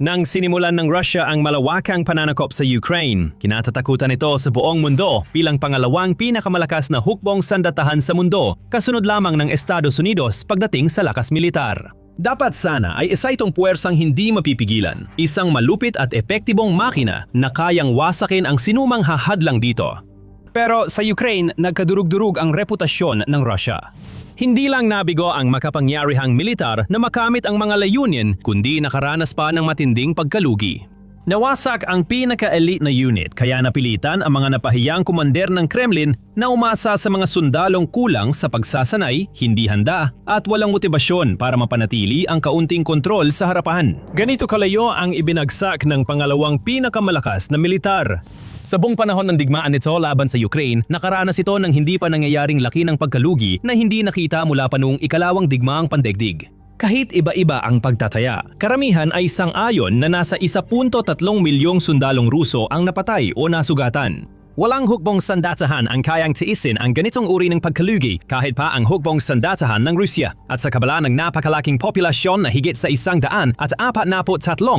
Nang sinimulan ng Russia ang malawakang pananakop sa Ukraine, kinatatakutan ito sa buong mundo bilang pangalawang pinakamalakas na hukbong sandatahan sa mundo, kasunod lamang ng Estados Unidos pagdating sa lakas militar. Dapat sana ay isa itong puwersang hindi mapipigilan, isang malupit at epektibong makina na kayang wasakin ang sinumang hahadlang dito. Pero sa Ukraine, nagkadurug-durug ang reputasyon ng Russia. Hindi lang nabigo ang makapangyarihang militar na makamit ang mga layunin, kundi nakaranas pa ng matinding pagkalugi. Nawasak ang pinaka-elite na unit kaya napilitan ang mga napahiyang komander ng Kremlin na umasa sa mga sundalong kulang sa pagsasanay, hindi handa at walang motibasyon para mapanatili ang kaunting kontrol sa harapan. Ganito kalayo ang ibinagsak ng pangalawang pinakamalakas na militar. Sa buong panahon ng digmaan nito laban sa Ukraine, nakaranas ito ng hindi pa nangyayaring laki ng pagkalugi na hindi nakita mula pa noong ikalawang digmaang pandaigdig. Kahit iba-iba ang pagtataya, karamihan ay sang-ayon na nasa 1.3 milyong sundalong Ruso ang napatay o nasugatan. Walang hukbong sandatahan ang kayang tiisin ang ganitong uri ng pagkalugi kahit pa ang hukbong sandatahan ng Rusya at sa kabila ng napakalaking populasyon na higit sa 143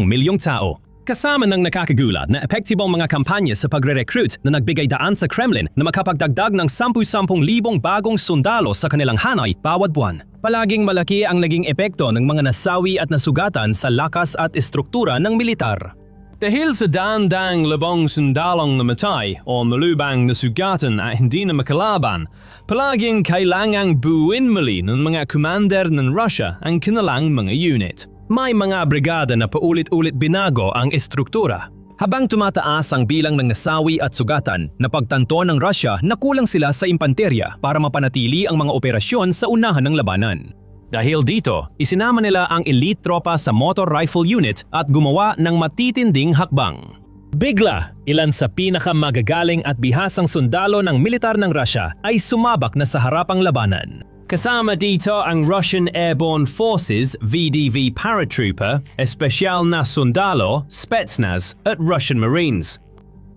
milyong tao. Kasama ng nakakagulat na epektibong mga kampanya sa pagre-recruit na nagbigay daan sa Kremlin na makapagdagdag ng 10,000 bagong sundalo sa kanilang hanay bawat buwan. Palaging malaki ang naging epekto ng mga nasawi at nasugatan sa lakas at estruktura ng militar. Dahil sa daan-daang labong sundalong namatay o malubang nasugatan at hindi na makalaban, palaging kailangang buuin muli ng mga commander ng Russia ang kanilang mga unit. May mga brigada na paulit-ulit binago ang estruktura. Habang tumataas ang bilang ng nasawi at sugatan, napagtanto ng Russia na kulang sila sa impanterya para mapanatili ang mga operasyon sa unahan ng labanan. Dahil dito, isinama nila ang elite tropa sa motor rifle unit at gumawa ng matitinding hakbang. Bigla, ilan sa pinakamagagaling at bihasang sundalo ng militar ng Russia ay sumabak na sa harapang labanan. Kasama dito ang Russian Airborne Forces VDV paratrooper, espesyal na sundalo, Spetsnaz at Russian Marines.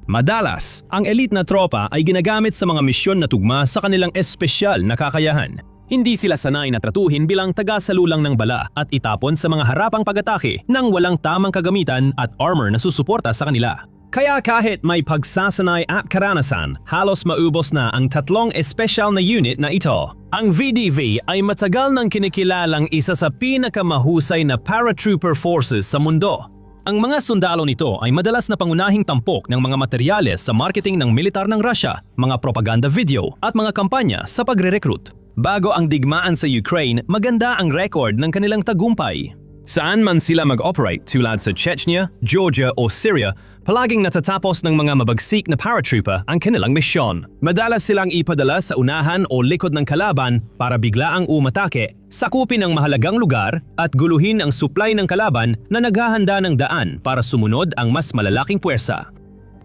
Madalas, ang elite na tropa ay ginagamit sa mga misyon na tugma sa kanilang espesyal na kakayahan. Hindi sila sanay na tratuhin bilang taga-salulang ng bala at itapon sa mga harapang pag-atake nang walang tamang kagamitan at armor na susuporta sa kanila. Kaya kahit may pagsasanay at karanasan, halos maubos na ang tatlong espesyal na unit na ito. Ang VDV ay matagal nang kinikilalang isa sa pinakamahusay na paratrooper forces sa mundo. Ang mga sundalo nito ay madalas na pangunahing tampok ng mga materyales sa marketing ng militar ng Russia, mga propaganda video at mga kampanya sa pagre-recruit. Bago ang digmaan sa Ukraine, maganda ang record ng kanilang tagumpay. Saan man sila mag-operate tulad sa Chechnya, Georgia o Syria, palaging natatapos ng mga mabagsik na paratrooper ang kanilang misyon. Madalas silang ipadala sa unahan o likod ng kalaban para biglaang umatake, sakupin ang mahalagang lugar at guluhin ang supply ng kalaban na naghahanda ng daan para sumunod ang mas malalaking puwersa.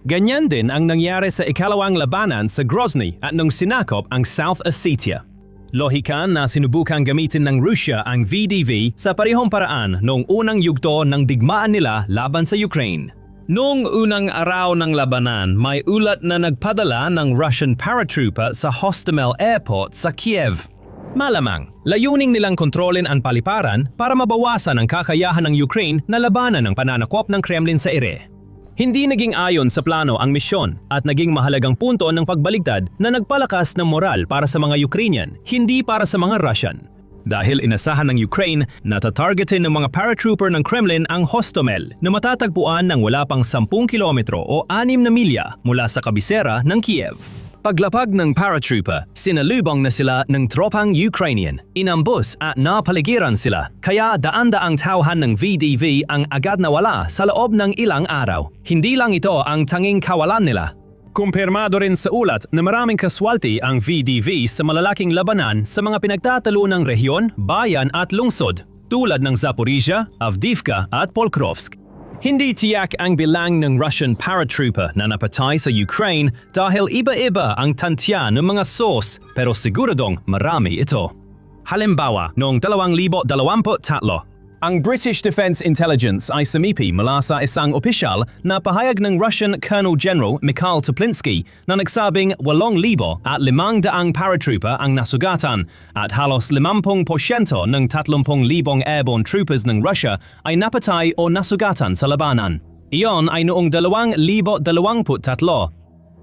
Ganyan din ang nangyari sa ikalawang labanan sa Grozny at nung sinakop ang South Ossetia. Lohikan na sinubukang gamitin ng Russia ang VDV sa parehong paraan noong unang yugto ng digmaan nila laban sa Ukraine. Noong unang araw ng labanan, may ulat na nagpadala ng Russian paratrooper sa Hostomel Airport sa Kiev. Malamang, layuning nilang kontrolin ang paliparan para mabawasan ang kakayahan ng Ukraine na labanan ang pananakop ng Kremlin sa ere. Hindi naging ayon sa plano ang misyon at naging mahalagang punto ng pagbaligtad na nagpalakas ng moral para sa mga Ukrainian, hindi para sa mga Russian. Dahil inasahan ng Ukraine na tatargetin ng mga paratrooper ng Kremlin ang Hostomel na matatagpuan ng wala pang 10 kilometro o 6 na milya mula sa kabisera ng Kiev. Paglapag ng paratrooper, sinalubong na sila ng tropang Ukrainian. Inambus at napaligiran sila, kaya daan-daang tauhan ng VDV ang agad nawala sa loob ng ilang araw. Hindi lang ito ang tanging kawalan nila. Kumpirmado rin sa ulat na maraming kaswalti ang VDV sa malalaking labanan sa mga pinagtatalunang rehiyon, bayan at lungsod, tulad ng Zaporizhia, Avdiivka at Pokrovsk. Hindi tiyak ang bilang ng Russian paratrooper na napatay sa Ukraine dahil iba-iba ang tantya ng mga source pero siguradong marami ito. Halimbawa, noong 2023, Ang British Defense Intelligence ay sumipi mula sa isang opisyal na pahayag ng Russian Colonel General Mikhail Tuplinsky na nagsabing 8,500 paratrooper ang nasugatan at halos 50% ng 30,000 airborne troopers ng Russia ay napatay o nasugatan sa labanan. Iyon ay noong 2023.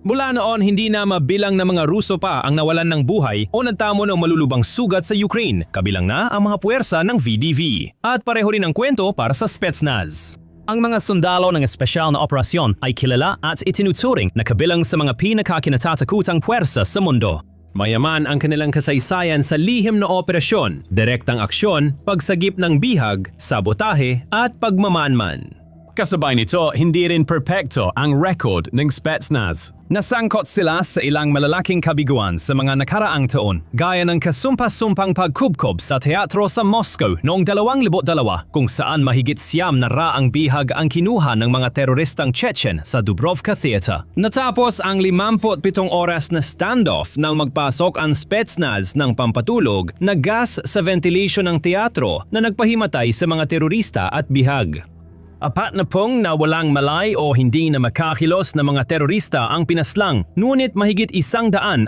Mula noon, hindi na mabilang na mga Ruso pa ang nawalan ng buhay o nagtamo ng malulubang sugat sa Ukraine, kabilang na ang mga puwersa ng VDV. At pareho rin ang kwento para sa Spetsnaz. Ang mga sundalo ng espesyal na operasyon ay kilala at itinuturing na kabilang sa mga pinakakinatatakutang puwersa sa mundo. Mayaman ang kanilang kasaysayan sa lihim na operasyon, direktang aksyon, pagsagip ng bihag, sabotahe at pagmamanman. Kasabay nito, hindi rin perpekto ang record ng Spetsnaz. Nasangkot sila sa ilang malalaking kabiguan sa mga nakaraang taon, gaya ng kasumpa-sumpang pagkubkob sa teatro sa Moscow noong 2002 kung saan mahigit 9 na raang bihag ang kinuha ng mga teroristang Chechen sa Dubrovka Theater. Natapos ang 57 oras na standoff nang magpasok ang Spetsnaz ng pampatulog na gas sa ventilation ng teatro na nagpahimatay sa mga terorista at bihag. 40 na walang malay o hindi na makakilos na mga terorista ang pinaslang, ngunit mahigit 130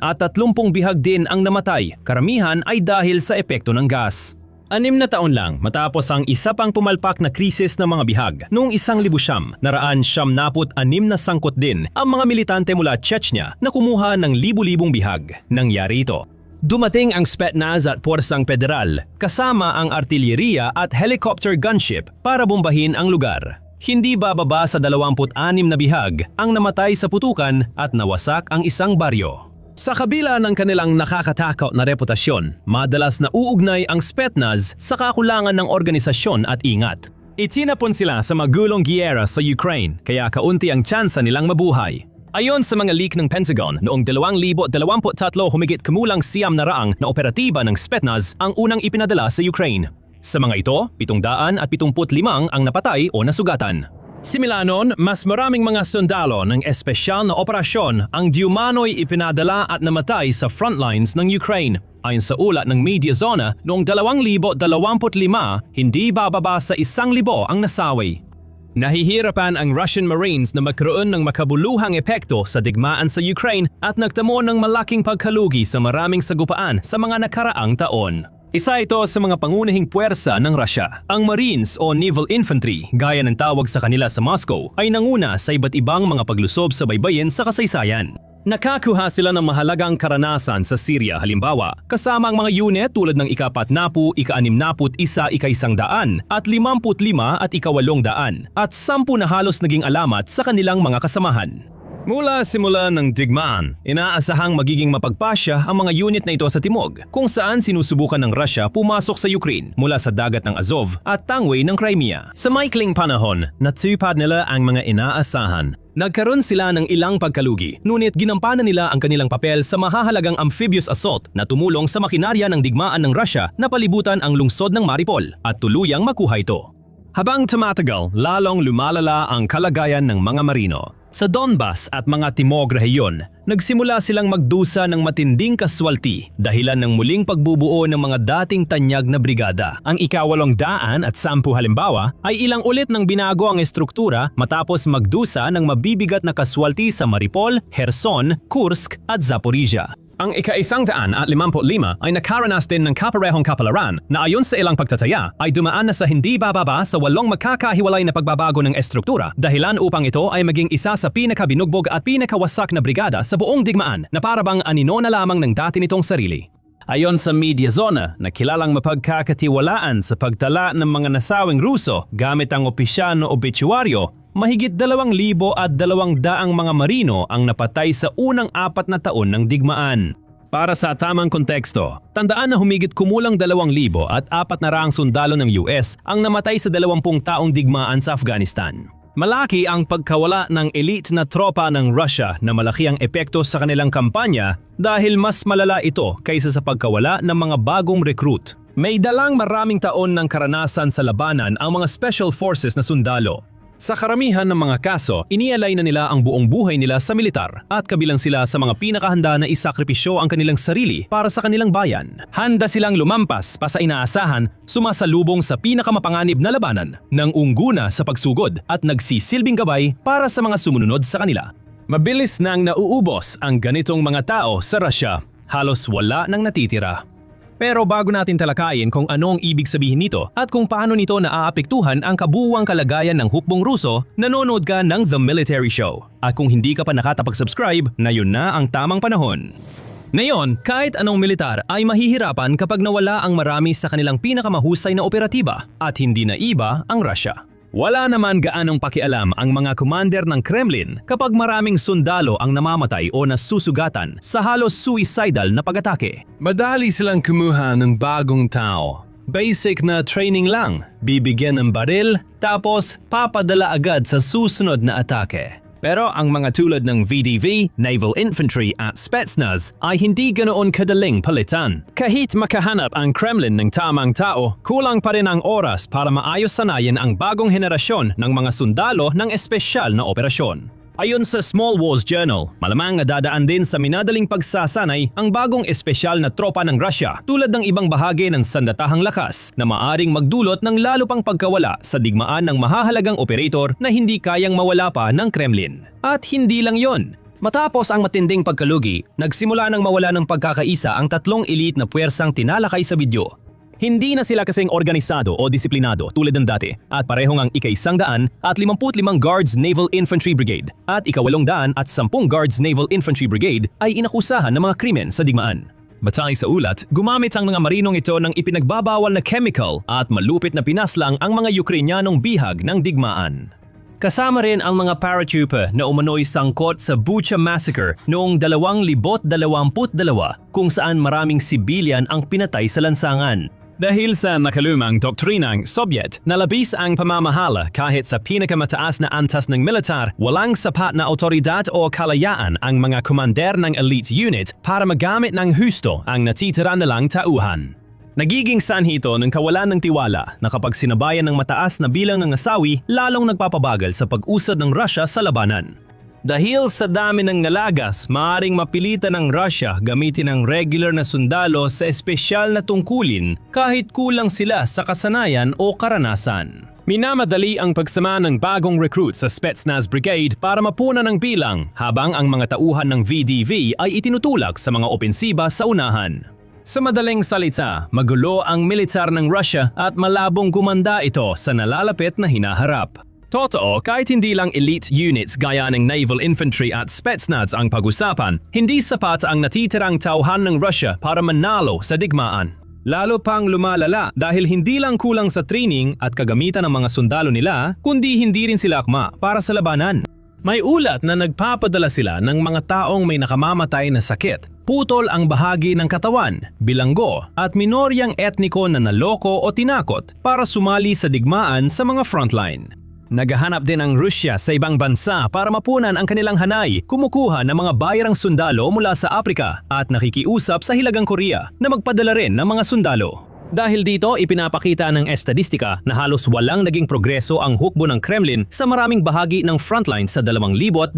bihag din ang namatay. Karamihan ay dahil sa epekto ng gas. 6 na taon lang matapos ang isa pang pumalpak na krisis ng mga bihag, noong 1976 na sangkot din ang mga militante mula Chechnya na kumuha ng libu-libong bihag. Nangyari ito. Dumating ang Spetsnaz at Puwersang Federal, kasama ang artilyeriya at helicopter gunship para bombahin ang lugar. Hindi bababa sa 26 na bihag ang namatay sa putukan at nawasak ang isang baryo. Sa kabila ng kanilang nakakatakot na reputasyon, madalas na uugnay ang Spetsnaz sa kakulangan ng organisasyon at ingat. Itinapon sila sa magulong giyera sa Ukraine, kaya kaunti ang tsansa nilang mabuhay. Ayon sa mga leak ng Pentagon, noong 2023 humigit kumulang 900 na operatiba ng Spetsnaz ang unang ipinadala sa Ukraine. Sa mga ito, 775 ang napatay o nasugatan. Simula noon, mas maraming mga sundalo ng espesyal na operasyon ang diumano'y ipinadala at namatay sa frontlines ng Ukraine. Ayon sa ulat ng Media Zona, noong 2025, hindi bababa sa 1,000 ang nasawi. Nahihirapan ang Russian Marines na magkaroon ng makabuluhang epekto sa digmaan sa Ukraine at nagtamo ng malaking pagkalugi sa maraming sagupaan sa mga nakaraang taon. Isa ito sa mga pangunahing puwersa ng Russia. Ang Marines o Naval Infantry, gaya ng tawag sa kanila sa Moscow, ay nanguna sa iba't ibang mga paglusob sa baybayin sa kasaysayan. Nakakuha sila ng mahalagang karanasan sa Syria halimbawa, kasama ang mga unit tulad ng ika-40, ika-61, ika-100 at 55 at ika-800 at 10 na halos naging alamat sa kanilang mga kasamahan. Mula simula ng digmaan, inaasahang magiging mapagpasya ang mga unit na ito sa timog, kung saan sinusubukan ng Russia pumasok sa Ukraine mula sa dagat ng Azov at tangway ng Crimea. Sa maikling panahon, natupad nila ang mga inaasahan. Nagkaroon sila ng ilang pagkalugi, ngunit ginampanan nila ang kanilang papel sa mahahalagang amphibious assault na tumulong sa makinarya ng digmaan ng Russia na palibutan ang lungsod ng Mariupol at tuluyang makuha ito. Habang tumatagal, lalong lumalala ang kalagayan ng mga Marino. Sa Donbas at mga Timog rehiyon, nagsimula silang magdusa ng matinding kaswalti dahilan ng muling pagbubuo ng mga dating tanyag na brigada. Ang ika-810 halimbawa ay ilang ulit nang binago ang estruktura matapos magdusa ng mabibigat na kaswalti sa Mariupol, Kherson, Kursk at Zaporizhia. Ang ika-155 ay nakaranas din ng kaparehong kapalaran na ayon sa ilang pagtataya ay dumaan na sa hindi bababa sa 8 magkakahiwalay na pagbabago ng estruktura, dahilan upang ito ay maging isa sa pinakabinugbog at pinakawasak na brigada sa buong digmaan na parabang anino na lamang ng dati nitong sarili. Ayon sa Media Zona, na kilalang mapagkakatiwalaan sa pagtala ng mga nasawing Ruso gamit ang opisyal na obituaryo, mahigit 2,200 mga Marino ang napatay sa unang 4 na taon ng digmaan. Para sa tamang konteksto, tandaan na humigit kumulang 2,400 sundalo ng US ang namatay sa 20 taong digmaan sa Afghanistan. Malaki ang pagkawala ng elite na tropa ng Russia na malaki ang epekto sa kanilang kampanya dahil mas malala ito kaysa sa pagkawala ng mga bagong recruit. May dalang maraming taon ng karanasan sa labanan ang mga special forces na sundalo. Sa karamihan ng mga kaso, inialay na nila ang buong buhay nila sa militar at kabilang sila sa mga pinakahanda na isakripisyo ang kanilang sarili para sa kanilang bayan. Handa silang lumampas pa sa inaasahan, sumasalubong sa pinakamapanganib na labanan, nang ungguna sa pagsugod at nagsisilbing gabay para sa mga sumunod sa kanila. Mabilis nang nauubos ang ganitong mga tao sa Russia, halos wala nang natitira. Pero bago natin talakayin kung anong ibig sabihin nito at kung paano nito naaapektuhan ang kabuuang kalagayan ng hukbong Ruso, nanonood ka ng The Military Show. At kung hindi ka pa nakatapag-subscribe, na yun na ang tamang panahon. Ngayon, kahit anong militar ay mahihirapan kapag nawala ang marami sa kanilang pinakamahusay na operatiba at hindi na iba ang Russia. Wala naman gaanong pakialam ang mga commander ng Kremlin kapag maraming sundalo ang namamatay o nasusugatan sa halos suicidal na pag-atake. Madali silang kumuha ng bagong tao. Basic na training lang, bibigyan ng baril, tapos papadala agad sa susunod na atake. Pero ang mga tulad ng VDV, Naval Infantry at Spetsnaz ay hindi ganoon kadaling palitan. Kahit makahanap ang Kremlin ng tamang tao, kulang pa rin ang oras para maayos sanayin ang bagong henerasyon ng mga sundalo ng espesyal na operasyon. Ayon sa Small Wars Journal, malamang dadaan din sa minadaling pagsasanay ang bagong espesyal na tropa ng Russia tulad ng ibang bahagi ng sandatahang lakas na maaring magdulot ng lalo pang pagkawala sa digmaan ng mahahalagang operator na hindi kayang mawala pa ng Kremlin. At hindi lang yon. Matapos ang matinding pagkalugi, nagsimula nang mawala ng pagkakaisa ang tatlong elite na puwersang tinalakay sa video. Hindi na sila kasing organisado o disiplinado tulad ng dati at parehong ang ika-155 Guards Naval Infantry Brigade at ika-810 Guards Naval Infantry Brigade ay inakusahan ng mga krimen sa digmaan. Batay sa ulat, gumamit ang mga marinong ito ng ipinagbabawal na chemical at malupit na pinaslang ang mga Ukrainyanong bihag ng digmaan. Kasama rin ang mga paratrooper na umano'y sangkot sa Bucha Massacre noong 2022 kung saan maraming sibilyan ang pinatay sa lansangan. Dahil sa nakalumang doktrinang Soviet na labis ang pamamahala kahit sa pinakamataas na antas ng militar, walang sapat na otoridad o kalayaan ang mga commander ng elite unit para magamit ng husto ang natitira nilang tauhan. Nagiging sanhi ito ng kawalan ng tiwala na kapag sinabayan ng mataas na bilang ng asawi, lalong nagpapabagal sa pag-usad ng Russia sa labanan. Dahil sa dami ng ngalagas, maaaring mapilitan ng Russia gamitin ang regular na sundalo sa espesyal na tungkulin kahit kulang sila sa kasanayan o karanasan. Minamadali ang pagsama ng bagong recruit sa Spetsnaz Brigade para mapunan ng bilang habang ang mga tauhan ng VDV ay itinutulak sa mga opensiba sa unahan. Sa madaling salita, magulo ang militar ng Russia at malabong gumanda ito sa nalalapit na hinaharap. Totoo, kahit hindi lang elite units gaya ng Naval Infantry at Spetsnaz ang pag-usapan, hindi sapat ang natitirang tauhan ng Russia para manalo sa digmaan. Lalo pang lumalala dahil hindi lang kulang sa training at kagamitan ng mga sundalo nila, kundi hindi rin sila akma para sa labanan. May ulat na nagpapadala sila ng mga taong may nakamamatay na sakit, putol ang bahagi ng katawan, bilanggo at minoryang etniko na naloko o tinakot para sumali sa digmaan sa mga frontline. Naghahanap din ang Russia sa ibang bansa para mapunan ang kanilang hanay, kumukuha ng mga bayarang sundalo mula sa Afrika at nakikiusap sa Hilagang Korea na magpadala rin ng mga sundalo. Dahil dito, ipinapakita ng estadistika na halos walang naging progreso ang hukbo ng Kremlin sa maraming bahagi ng frontline sa 2026.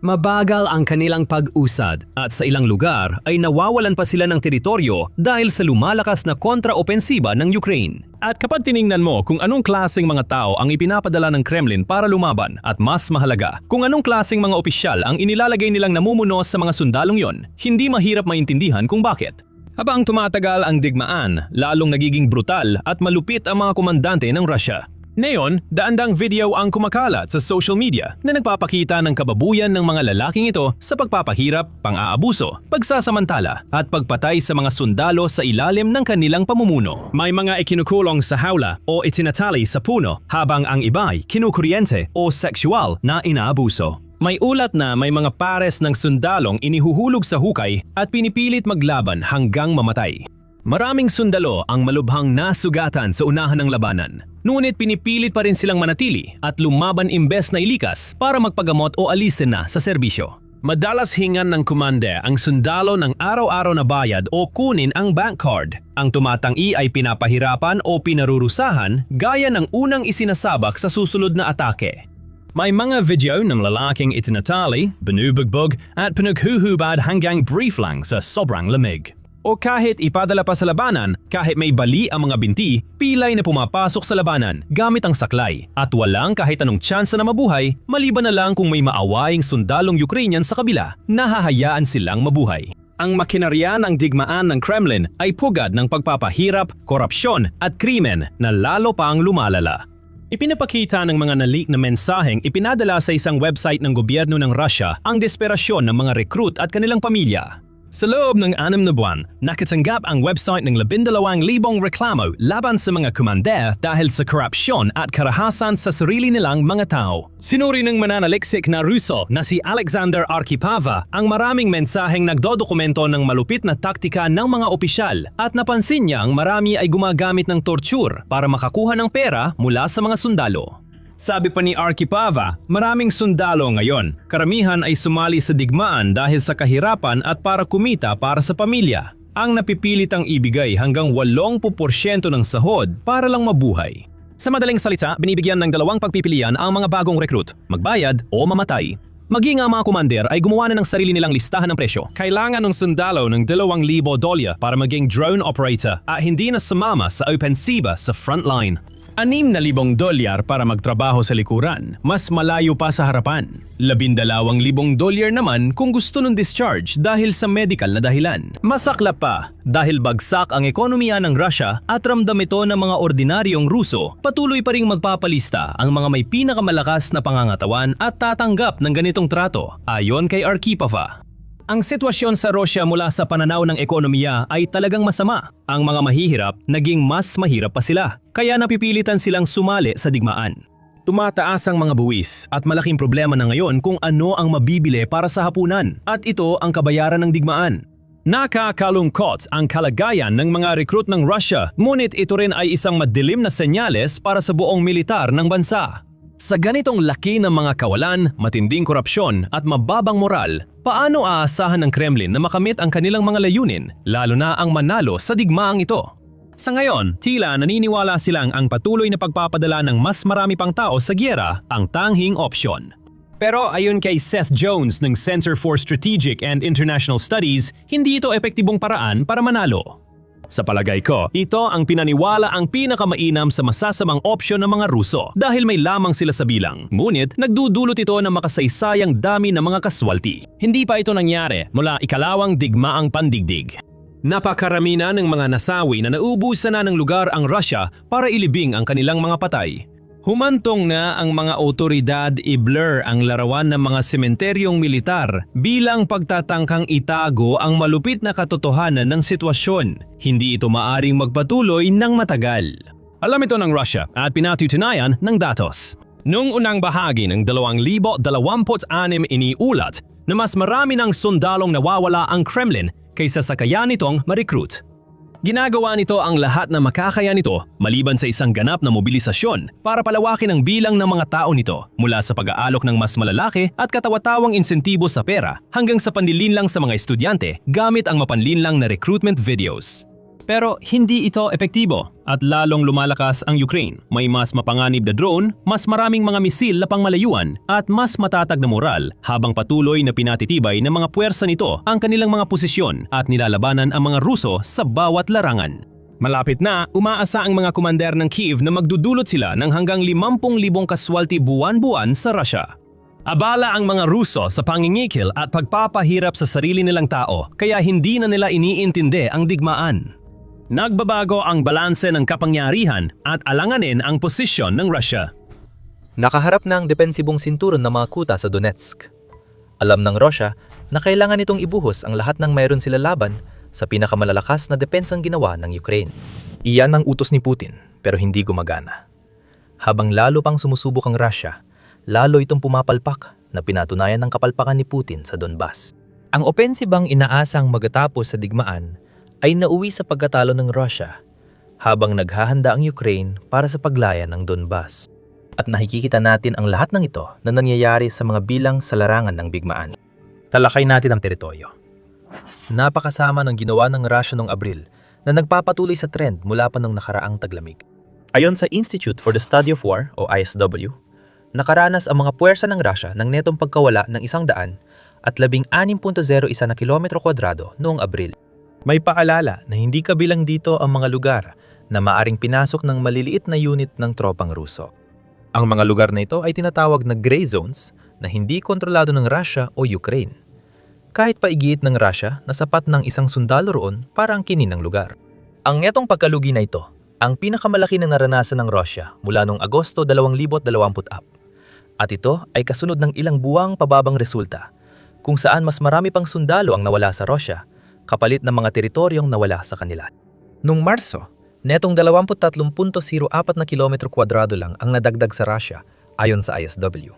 Mabagal ang kanilang pag-usad at sa ilang lugar ay nawawalan pa sila ng teritoryo dahil sa lumalakas na kontra-opensiba ng Ukraine. At kapag tiningnan mo kung anong klaseng mga tao ang ipinapadala ng Kremlin para lumaban at mas mahalaga, kung anong klaseng mga opisyal ang inilalagay nilang namumuno sa mga sundalong yon, hindi mahirap maintindihan kung bakit. Habang tumatagal ang digmaan, lalong nagiging brutal at malupit ang mga komandante ng Russia. Ngayon, daandang video ang kumakalat sa social media na nagpapakita ng kababuyan ng mga lalaking ito sa pagpapahirap, pang-aabuso, pagsasamantala at pagpatay sa mga sundalo sa ilalim ng kanilang pamumuno. May mga ikinukulong sa hawla o itinatali sa puno habang ang iba ay kinukuryente o sexual na inaabuso. May ulat na may mga pares ng sundalong inihuhulog sa hukay at pinipilit maglaban hanggang mamatay. Maraming sundalo ang malubhang nasugatan sa unahan ng labanan, ngunit pinipilit pa rin silang manatili at lumaban imbes na ilikas para magpagamot o alisin na sa serbisyo. Madalas hingan ng komande ang sundalo ng araw-araw na bayad o kunin ang bank card. Ang tumatangi ay pinapahirapan o pinarurusahan gaya ng unang isinasabak sa susunod na atake. May mga video ng lalaking itinatali, binubugbog at pinaghuhubad hanggang brief lang sa sobrang lamig. O kahit ipadala pa sa labanan, kahit may bali ang mga binti, pilay na pumapasok sa labanan gamit ang saklay at walang kahit anong tsansa na mabuhay maliban na lang kung may maawaing sundalong Ukrainian sa kabila na hahayaan silang mabuhay. Ang makinarya ng digmaan ng Kremlin ay pugad ng pagpapahirap, korupsyon at krimen na lalo pang lumalala. Ipinapakita ng mga na-leak na mensaheng ipinadala sa isang website ng gobyerno ng Russia ang desperasyon ng mga recruit at kanilang pamilya. Sa loob ng 6 na buwan, nakatanggap ang website ng 12,000 reklamo laban sa mga komander dahil sa korupsyon at karahasan sa sarili nilang mga tao. Sinuri ng mananaliksik na Ruso na si Alexander Arkhipova ang maraming mensaheng nagdodokumento ng malupit na taktika ng mga opisyal at napansin niya ang marami ay gumagamit ng torture para makakuha ng pera mula sa mga sundalo. Sabi pa ni Arkhipova, maraming sundalo ngayon. Karamihan ay sumali sa digmaan dahil sa kahirapan at para kumita para sa pamilya. Ang napipilitang ibigay hanggang 80% ng sahod para lang mabuhay. Sa madaling salita, binibigyan ng dalawang pagpipilian ang mga bagong recruit, magbayad o mamatay. Maging ang mga komander ay gumawa na ng sarili nilang listahan ng presyo. Kailangan ng sundalo ng $2,000 para maging drone operator at hindi na sumama sa opensiba sa frontline. $6,000 para magtrabaho sa likuran, mas malayo pa sa harapan. $12,000 naman kung gusto ng discharge dahil sa medical na dahilan. Masaklap pa, dahil bagsak ang ekonomiya ng Russia at ramdam ito ng mga ordinaryong Ruso, patuloy pa ring magpapalista ang mga may pinakamalakas na pangangatawan at tatanggap ng ganitong trato, ayon kay Arkhipova. Ang sitwasyon sa Russia mula sa pananaw ng ekonomiya ay talagang masama. Ang mga mahihirap, naging mas mahirap pa sila, kaya napipilitan silang sumali sa digmaan. Tumataas ang mga buwis at malaking problema na ngayon kung ano ang mabibili para sa hapunan at ito ang kabayaran ng digmaan. Nakakalungkot ang kalagayan ng mga recruit ng Russia, ngunit ito rin ay isang madilim na senyales para sa buong militar ng bansa. Sa ganitong laki ng mga kawalan, matinding korupsyon at mababang moral, paano aasahan ng Kremlin na makamit ang kanilang mga layunin, lalo na ang manalo sa digmaang ito? Sa ngayon, tila naniniwala silang ang patuloy na pagpapadala ng mas marami pang tao sa giyera ang tanghing opsyon. Pero ayon kay Seth Jones ng Center for Strategic and International Studies, hindi ito epektibong paraan para manalo. Sa palagay ko, ito ang pinaniwala ang pinakamainam sa masasamang opsyon ng mga Ruso dahil may lamang sila sa bilang. Ngunit nagdudulot ito ng makasaysayang dami ng mga kaswalti. Hindi pa ito nangyari mula ikalawang digmaang pandigdig. Napakarami na ng mga nasawi na naubusan na ng lugar ang Russia para ilibing ang kanilang mga patay. Humantong na ang mga otoridad i-blur ang larawan ng mga sementeryong militar bilang pagtatangkang itago ang malupit na katotohanan ng sitwasyon. Hindi ito maaring magpatuloy ng matagal. Alam ito ng Russia at pinatutunayan ng datos. Noong unang bahagi ng 2026 iniulat na mas marami ng sundalong nawawala ang Kremlin kaysa sa kaya nitong ma-recruit. Ginagawa nito ang lahat na makakaya nito maliban sa isang ganap na mobilisasyon para palawakin ang bilang ng mga tao nito mula sa pag-aalok ng mas malalaki at katawa-tawang insentibo sa pera hanggang sa panlilinlang sa mga estudyante gamit ang mapanlinlang na recruitment videos. Pero hindi ito epektibo at lalong lumalakas ang Ukraine. May mas mapanganib na drone, mas maraming mga misil na pangmalayuan at mas matatag na moral habang patuloy na pinatitibay ng mga puwersa nito ang kanilang mga posisyon at nilalabanan ang mga Ruso sa bawat larangan. Malapit na, umaasa ang mga komander ng Kyiv na magdudulot sila ng hanggang 50,000 kaswalti buwan-buwan sa Russia. Abala ang mga Ruso sa pangingikil at pagpapahirap sa sarili nilang tao kaya hindi na nila iniintindi ang digmaan. Nagbabago ang balanse ng kapangyarihan at alanganin ang posisyon ng Russia. Nakaharap na ang depensibong sinturon ng mga kuta sa Donetsk. Alam ng Russia na kailangan itong ibuhos ang lahat ng mayroon sila laban sa pinakamalalakas na depensang ginawa ng Ukraine. Iyan ang utos ni Putin pero hindi gumagana. Habang lalo pang sumusubok ang Russia, lalo itong pumapalpak na pinatunayan ng kapalpakan ni Putin sa Donbas. Ang opensibang inaasang magatapos sa digmaan ay nauwi sa pagkatalo ng Russia habang naghahanda ang Ukraine para sa paglaya ng Donbas. At nakikita natin ang lahat ng ito na nangyayari sa mga bilang sa larangan ng bigmaan. Talakay natin ang teritoryo. Napakasama ng ginawa ng Russia noong Abril na nagpapatuloy sa trend mula pa noong nakaraang taglamig. Ayon sa Institute for the Study of War o ISW, nakaranas ang mga puwersa ng Russia ng netong pagkawala ng 116.01 na kilometro kwadrado noong Abril. May paalala na hindi kabilang dito ang mga lugar na maaring pinasok ng maliliit na unit ng tropang Ruso. Ang mga lugar na ito ay tinatawag na gray zones na hindi kontrolado ng Russia o Ukraine. Kahit paigiit ng Russia na sapat ng isang sundalo roon para ang kinin ng lugar. Ang netong pagkalugi na ito, ang pinakamalaki na naranasan ng Russia mula noong Agosto 2024. At ito ay kasunod ng ilang buwang pababang resulta, kung saan mas marami pang sundalo ang nawala sa Russia, kapalit ng mga teritoryong nawala sa kanila. Noong Marso, netong 23.04 na kilometro kwadrado lang ang nadagdag sa Russia ayon sa ISW.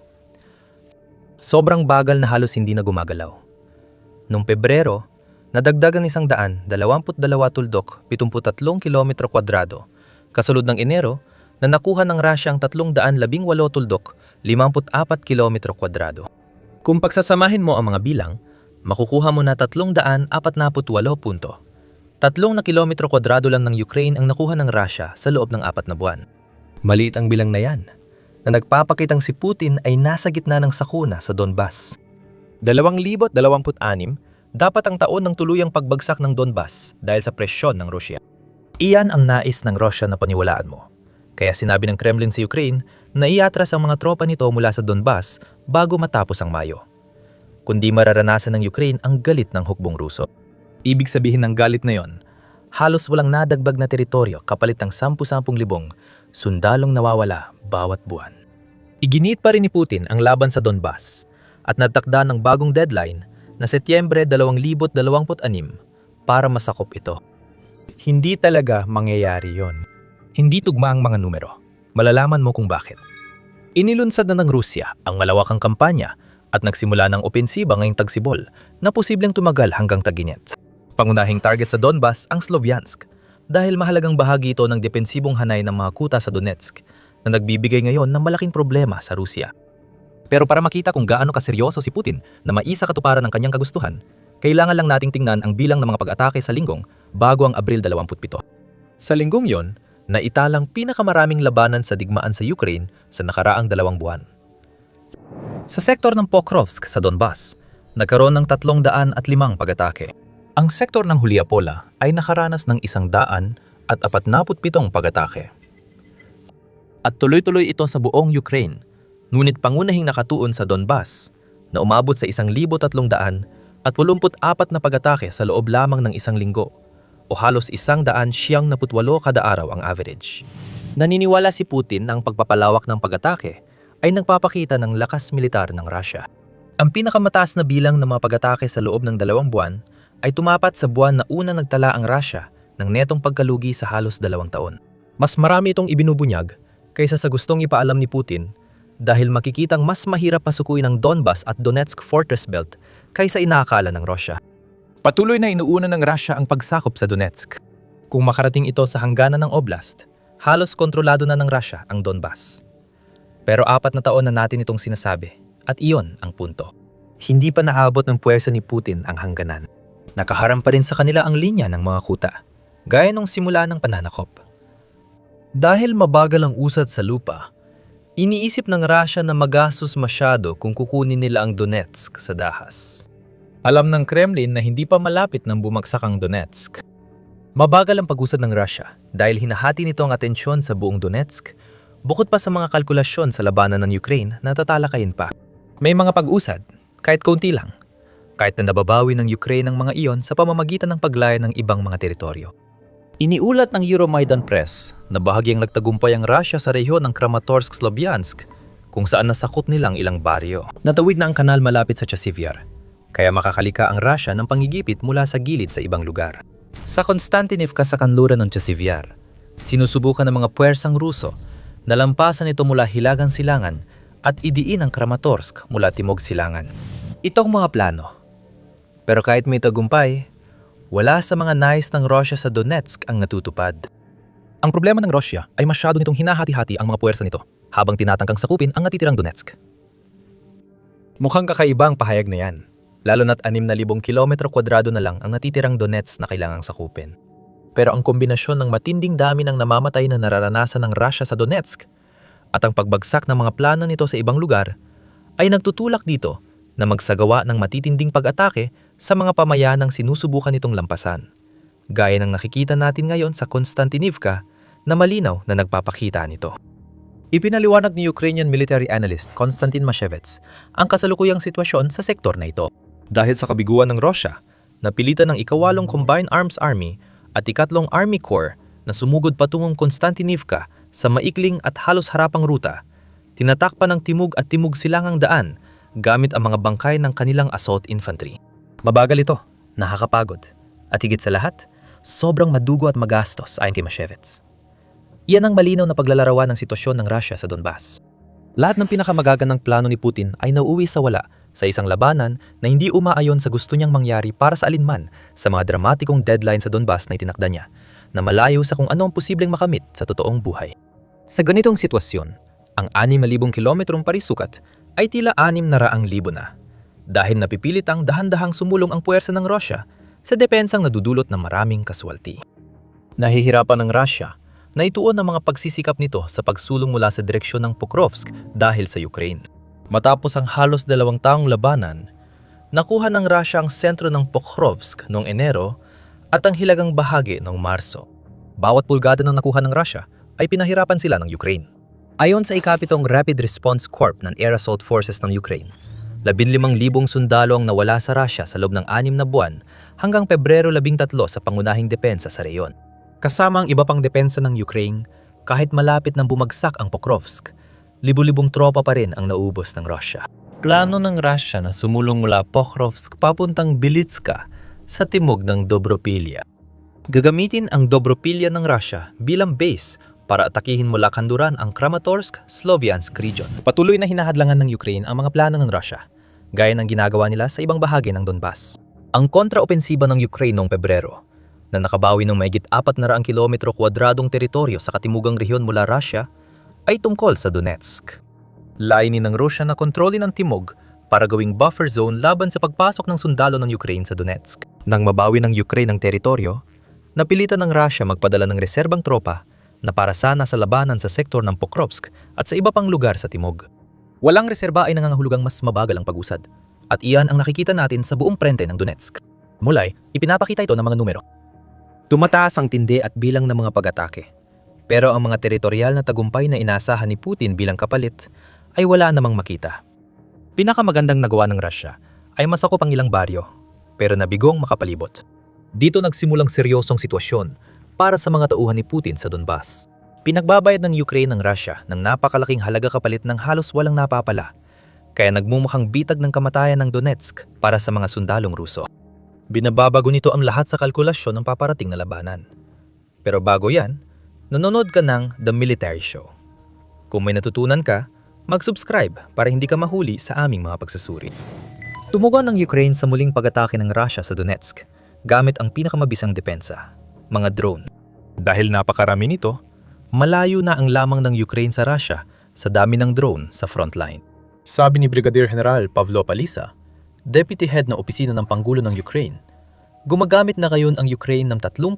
Sobrang bagal na halos hindi na gumagalaw. Noong Pebrero, nadagdagan 122.73 kilometro kwadrado, kasunod ng Enero na nakuha ng Russia ang 318.54 kilometro kwadrado. Kung pagsasamahin mo ang mga bilang, makukuha mo na 348 punto. 3 na kilometro kwadrado lang ng Ukraine ang nakuha ng Russia sa loob ng 4 na buwan. Maliit ang bilang na yan, na nagpapakitang si Putin ay nasa gitna ng sakuna sa Donbas. 2026, dapat ang taon ng tuluyang pagbagsak ng Donbas dahil sa presyon ng Rusya. Iyan ang nais ng Rusya na paniwalaan mo. Kaya sinabi ng Kremlin sa Ukraine na iatras ang mga tropa nito mula sa Donbas bago matapos ang Mayo. Kundi mararanasan ng Ukraine ang galit ng hukbong Ruso. Ibig sabihin ng galit na yon, halos walang nadagbag na teritoryo kapalit ng 10,000 sundalong nawawala bawat buwan. Iginiit pa rin ni Putin ang laban sa Donbas at natakda ng bagong deadline na Setyembre 2026 para masakop ito. Hindi talaga mangyayari yon. Hindi tugma ang mga numero. Malalaman mo kung bakit. Inilunsad na ng Rusya ang malawakang kampanya at nagsimula ng opensiba ngayong Tagsibol na posibleng tumagal hanggang Taginets. Pangunahing target sa Donbas ang Sloviansk dahil mahalagang bahagi ito ng depensibong hanay ng mga kuta sa Donetsk na nagbibigay ngayon ng malaking problema sa Rusya. Pero para makita kung gaano kaseryoso si Putin na maisa katuparan ng kanyang kagustuhan, kailangan lang nating tingnan ang bilang ng mga pag-atake sa linggong bago ang Abril 27. Sa linggong yon, naitalang pinakamaraming labanan sa digmaan sa Ukraine sa nakaraang 2 buwan. Sa sektor ng Pokrovsk sa Donbas, nagkaroon ng 305 pag-atake. Ang sektor ng Huliapola ay nakaranas ng 147 pag-atake. At tuloy-tuloy ito sa buong Ukraine, ngunit pangunahing nakatuon sa Donbas na umabot sa 1,384 na pag-atake sa loob lamang ng 1 linggo o halos 178 kada araw ang average. Naniniwala si Putin na ang pagpapalawak ng pag-atake ay nagpapakita ng lakas militar ng Russia. Ang pinakamataas na bilang ng mga pag-atake sa loob ng 2 buwan ay tumapat sa buwan na unang nagtala ang Russia ng netong pagkalugi sa halos 2 taon. Mas marami itong ibinubunyag kaysa sa gustong ipaalam ni Putin dahil makikitang mas mahirap pasukuin ang Donbas at Donetsk Fortress Belt kaysa inaakala ng Russia. Patuloy na inuuna ng Russia ang pagsakop sa Donetsk. Kung makarating ito sa hangganan ng oblast, halos kontrolado na ng Russia ang Donbas. Pero 4 na taon na natin itong sinasabi at iyon ang punto. Hindi pa naabot ng puwersa ni Putin ang hangganan. Nakaharang pa rin sa kanila ang linya ng mga kuta, gaya nung simula ng pananakop. Dahil mabagal ang usad sa lupa, iniisip ng Russia na magastos masyado kung kukunin nila ang Donetsk sa dahas. Alam ng Kremlin na hindi pa malapit nang bumagsak ang Donetsk. Mabagal ang pag-usad ng Russia dahil hinahati nito ang atensyon sa buong Donetsk, bukod pa sa mga kalkulasyon sa labanan ng Ukraine na tatalakayin pa. May mga pag-usad, kahit kaunti lang, kahit na nababawi ng Ukraine ang mga iyon sa pamamagitan ng paglaya ng ibang mga teritoryo. Iniulat ng Euromaidan Press na bahagyang nagtagumpay ang Russia sa rehiyon ng Kramatorsk-Sloviansk kung saan nasakop nilang ilang baryo. Natawid na ang kanal malapit sa Chasivyar, kaya makakalika ang Russia ng pangigipit mula sa gilid sa ibang lugar. Sa Konstantinivka sa kanluran ng Chasivyar, sinusubukan ng mga puwersang Ruso na lampasan ito mula Hilagang Silangan at idiin ang Kramatorsk mula Timog Silangan. Ito ang mga plano. Pero kahit may tagumpay, wala sa mga nais ng Russia sa Donetsk ang natutupad. Ang problema ng Russia ay masyado nitong hinahati-hati ang mga puwersa nito habang tinatangkang sakupin ang natitirang Donetsk. Mukhang kakaiba ang pahayag na yan. lalo na't 6,000 kilometro kwadrado na lang ang natitirang Donetsk na kailangang sakupin. Pero ang kombinasyon ng matinding dami ng namamatay na nararanasan ng Russia sa Donetsk at ang pagbagsak ng mga plano nito sa ibang lugar ay nagtutulak dito na magsagawa ng matitinding pag-atake sa mga pamayanang sinusubukan nitong lampasan. Gaya ng nakikita natin ngayon sa Konstantinivka na malinaw na nagpapakita nito. Ipinaliwanag ni Ukrainian military analyst Konstantin Mashevets ang kasalukuyang sitwasyon sa sektor na ito. Dahil sa kabiguan ng Russia, napilitan ng ikawalong Combined Arms Army at ikatlong Army Corps na sumugod patungong Konstantinivka sa maikling at halos harapang ruta, tinatakpan ng timog at timog silangang daan gamit ang mga bangkay ng kanilang assault infantry. Mabagal ito, nakakapagod, at higit sa lahat, sobrang madugo at magastos ayon kay Mashevets. Iyan ang malinaw na paglalarawan ng sitwasyon ng Russia sa Donbas. Lahat ng pinakamagagandang plano ni Putin ay nauwi sa wala sa isang labanan na hindi umaayon sa gusto niyang mangyari para sa alinman sa mga dramatikong deadline sa Donbas na itinakda niya, na malayo sa kung ano ang posibleng makamit sa totoong buhay. Sa ganitong sitwasyon, ang 6,000 kilometrong parisukat ay tila 600,000 na, dahil napipilit ang dahan-dahang sumulong ang puwersa ng Russia sa depensang nadudulot ng maraming kaswalti. Nahihirapan ng Russia na ituon ang mga pagsisikap nito sa pagsulong mula sa direksyon ng Pokrovsk dahil sa Ukraine. Matapos ang halos 2 taong labanan, nakuha ng Russia ang sentro ng Pokrovsk noong Enero at ang hilagang bahagi noong Marso. Bawat pulgada ng nakuha ng Russia ay pinahirapan sila ng Ukraine. Ayon sa ikapitong Rapid Response Corps ng Air Assault Forces ng Ukraine, 15,000 sundalo ang nawala sa Russia sa loob ng 6 na buwan hanggang Pebrero 13 sa pangunahing depensa sa reyon. Kasama ang iba pang depensa ng Ukraine, kahit malapit nang bumagsak ang Pokrovsk, libu-libong tropa pa rin ang naubos ng Russia. Plano ng Russia na sumulong mula Pokrovsk papuntang Belitska sa timog ng Dobropilya. Gagamitin ang Dobropilya ng Russia bilang base para atakihin mula kanluran ang Kramatorsk, Sloviansk region. Patuloy na hinahadlangan ng Ukraine ang mga plano ng Russia, gaya ng ginagawa nila sa ibang bahagi ng Donbas. Ang kontraopensiba ng Ukraine noong Pebrero, na nakabawi ng mahigit 400 kilometro kwadradong teritoryo sa katimugang rehiyon mula Russia, ay tungkol sa Donetsk. Layunin ng Russia na kontrolin ang timog para gawing buffer zone laban sa pagpasok ng sundalo ng Ukraine sa Donetsk. Nang mabawi ng Ukraine ang teritoryo, napilitan ng Russia magpadala ng reserbang tropa na para sana sa labanan sa sektor ng Pokrovsk at sa iba pang lugar sa timog. Walang reserba ay nangangahulugang mas mabagal ang pag-usad, at iyan ang nakikita natin sa buong prente ng Donetsk. Mulay, ipinapakita ito ng mga numero. Tumataas ang tindi at bilang ng mga pag-atake. Pero ang mga teritorial na tagumpay na inasahan ni Putin bilang kapalit ay wala namang makita. Pinakamagandang nagawa ng Russia ay masakop ang ilang baryo, pero nabigong makapalibot. Dito nagsimulang seryosong sitwasyon para sa mga tauhan ni Putin sa Donbas. Pinagbabayad ng Ukraine ng Russia ng napakalaking halaga kapalit ng halos walang napapala, kaya nagmumukhang bitag ng kamatayan ng Donetsk para sa mga sundalong Ruso. Binababago nito ang lahat sa kalkulasyon ng paparating na labanan. Pero bago yan, nanonood ka ng The Military Show. Kung may natutunan ka, mag-subscribe para hindi ka mahuli sa aming mga pagsusuri. Tumugon ang Ukraine sa muling pag-atake ng Russia sa Donetsk gamit ang pinakamabisang depensa, mga drone. Dahil napakarami nito, malayo na ang lamang ng Ukraine sa Russia sa dami ng drone sa frontline. Sabi ni Brigadier General Pavlo Palisa, Deputy Head ng Opisina ng Pangulo ng Ukraine, gumagamit na ngayon ang Ukraine ng 30%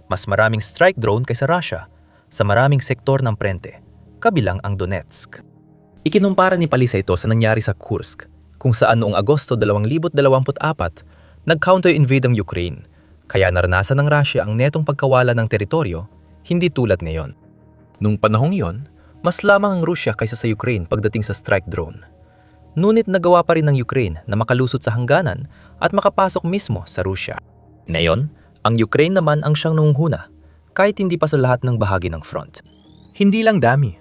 mas maraming strike drone kaysa Russia sa maraming sektor ng prente, kabilang ang Donetsk. Ikinumpara ni Palisa ito sa nangyari sa Kursk, kung saan noong Agosto 2024, nag-counter-invade ang Ukraine, kaya naranasan ng Russia ang netong pagkawala ng teritoryo, hindi tulad ngayon. Nung panahong iyon, mas lamang ang Russia kaysa sa Ukraine pagdating sa strike drone. Ngunit nagawa pa rin ng Ukraine na makalusot sa hangganan at makapasok mismo sa Russia. Ngayon, ang Ukraine naman ang siyang nangunghuna, kahit hindi pa sa lahat ng bahagi ng front. Hindi lang dami,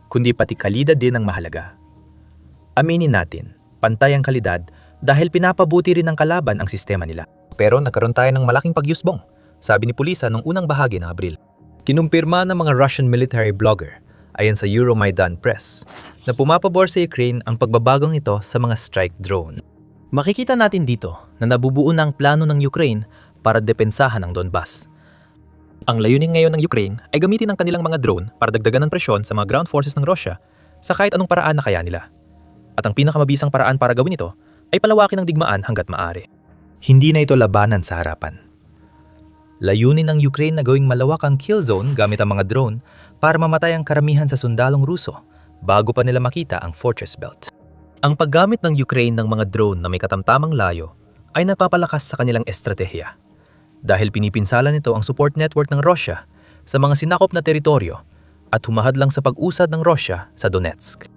kundi pati kalidad din ang mahalaga. Aminin natin, pantay ang kalidad dahil pinapabuti rin ng kalaban ang sistema nila. Pero nagkaroon tayo ng malaking pagyusbong, sabi ni Pulisa noong unang bahagi ng Abril. Kinumpirma ng mga Russian military blogger, ayon sa Euromaidan Press, na pumapabor sa Ukraine ang pagbabagong ito sa mga strike drone. Makikita natin dito na nabubuo na ang plano ng Ukraine para depensahan ang Donbas. Ang layunin ngayon ng Ukraine ay gamitin ang kanilang mga drone para dagdagan ng presyon sa mga ground forces ng Russia sa kahit anong paraan na kaya nila. At ang pinakamabisang paraan para gawin ito ay palawakin ang digmaan hanggat maaari. Hindi na ito labanan sa harapan. Layunin ng Ukraine na gawing malawak ang kill zone gamit ang mga drone para mamatay ang karamihan sa sundalong Ruso bago pa nila makita ang Fortress Belt. Ang paggamit ng Ukraine ng mga drone na may katamtamang layo ay nagpapalakas sa kanilang estratehiya dahil pinipinsala nito ang support network ng Russia sa mga sinakop na teritoryo at humahadlang sa pag-usad ng Russia sa Donetsk.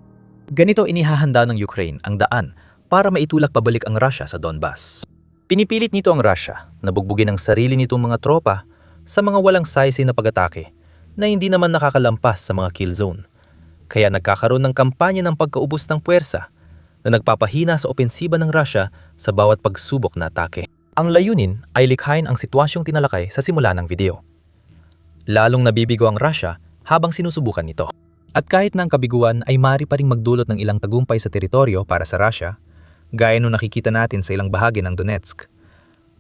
Ganito inihahanda ng Ukraine ang daan para maitulak pabalik ang Russia sa Donbas. Pinipilit nito ang Russia na bugbugin ang sarili nitong mga tropa sa mga walang saysay na pag-atake na hindi naman nakakalampas sa mga kill zone. Kaya nagkakaroon ng kampanya ng pagkaubos ng puwersa na nagpapahina sa opensiba ng Russia sa bawat pagsubok na atake. Ang layunin ay likhain ang sitwasyong tinalakay sa simula ng video. Lalong nabibigo ang Russia habang sinusubukan nito. At kahit na ang kabiguan ay maaari pa ring magdulot ng ilang tagumpay sa teritoryo para sa Russia, gaya nung nakikita natin sa ilang bahagi ng Donetsk,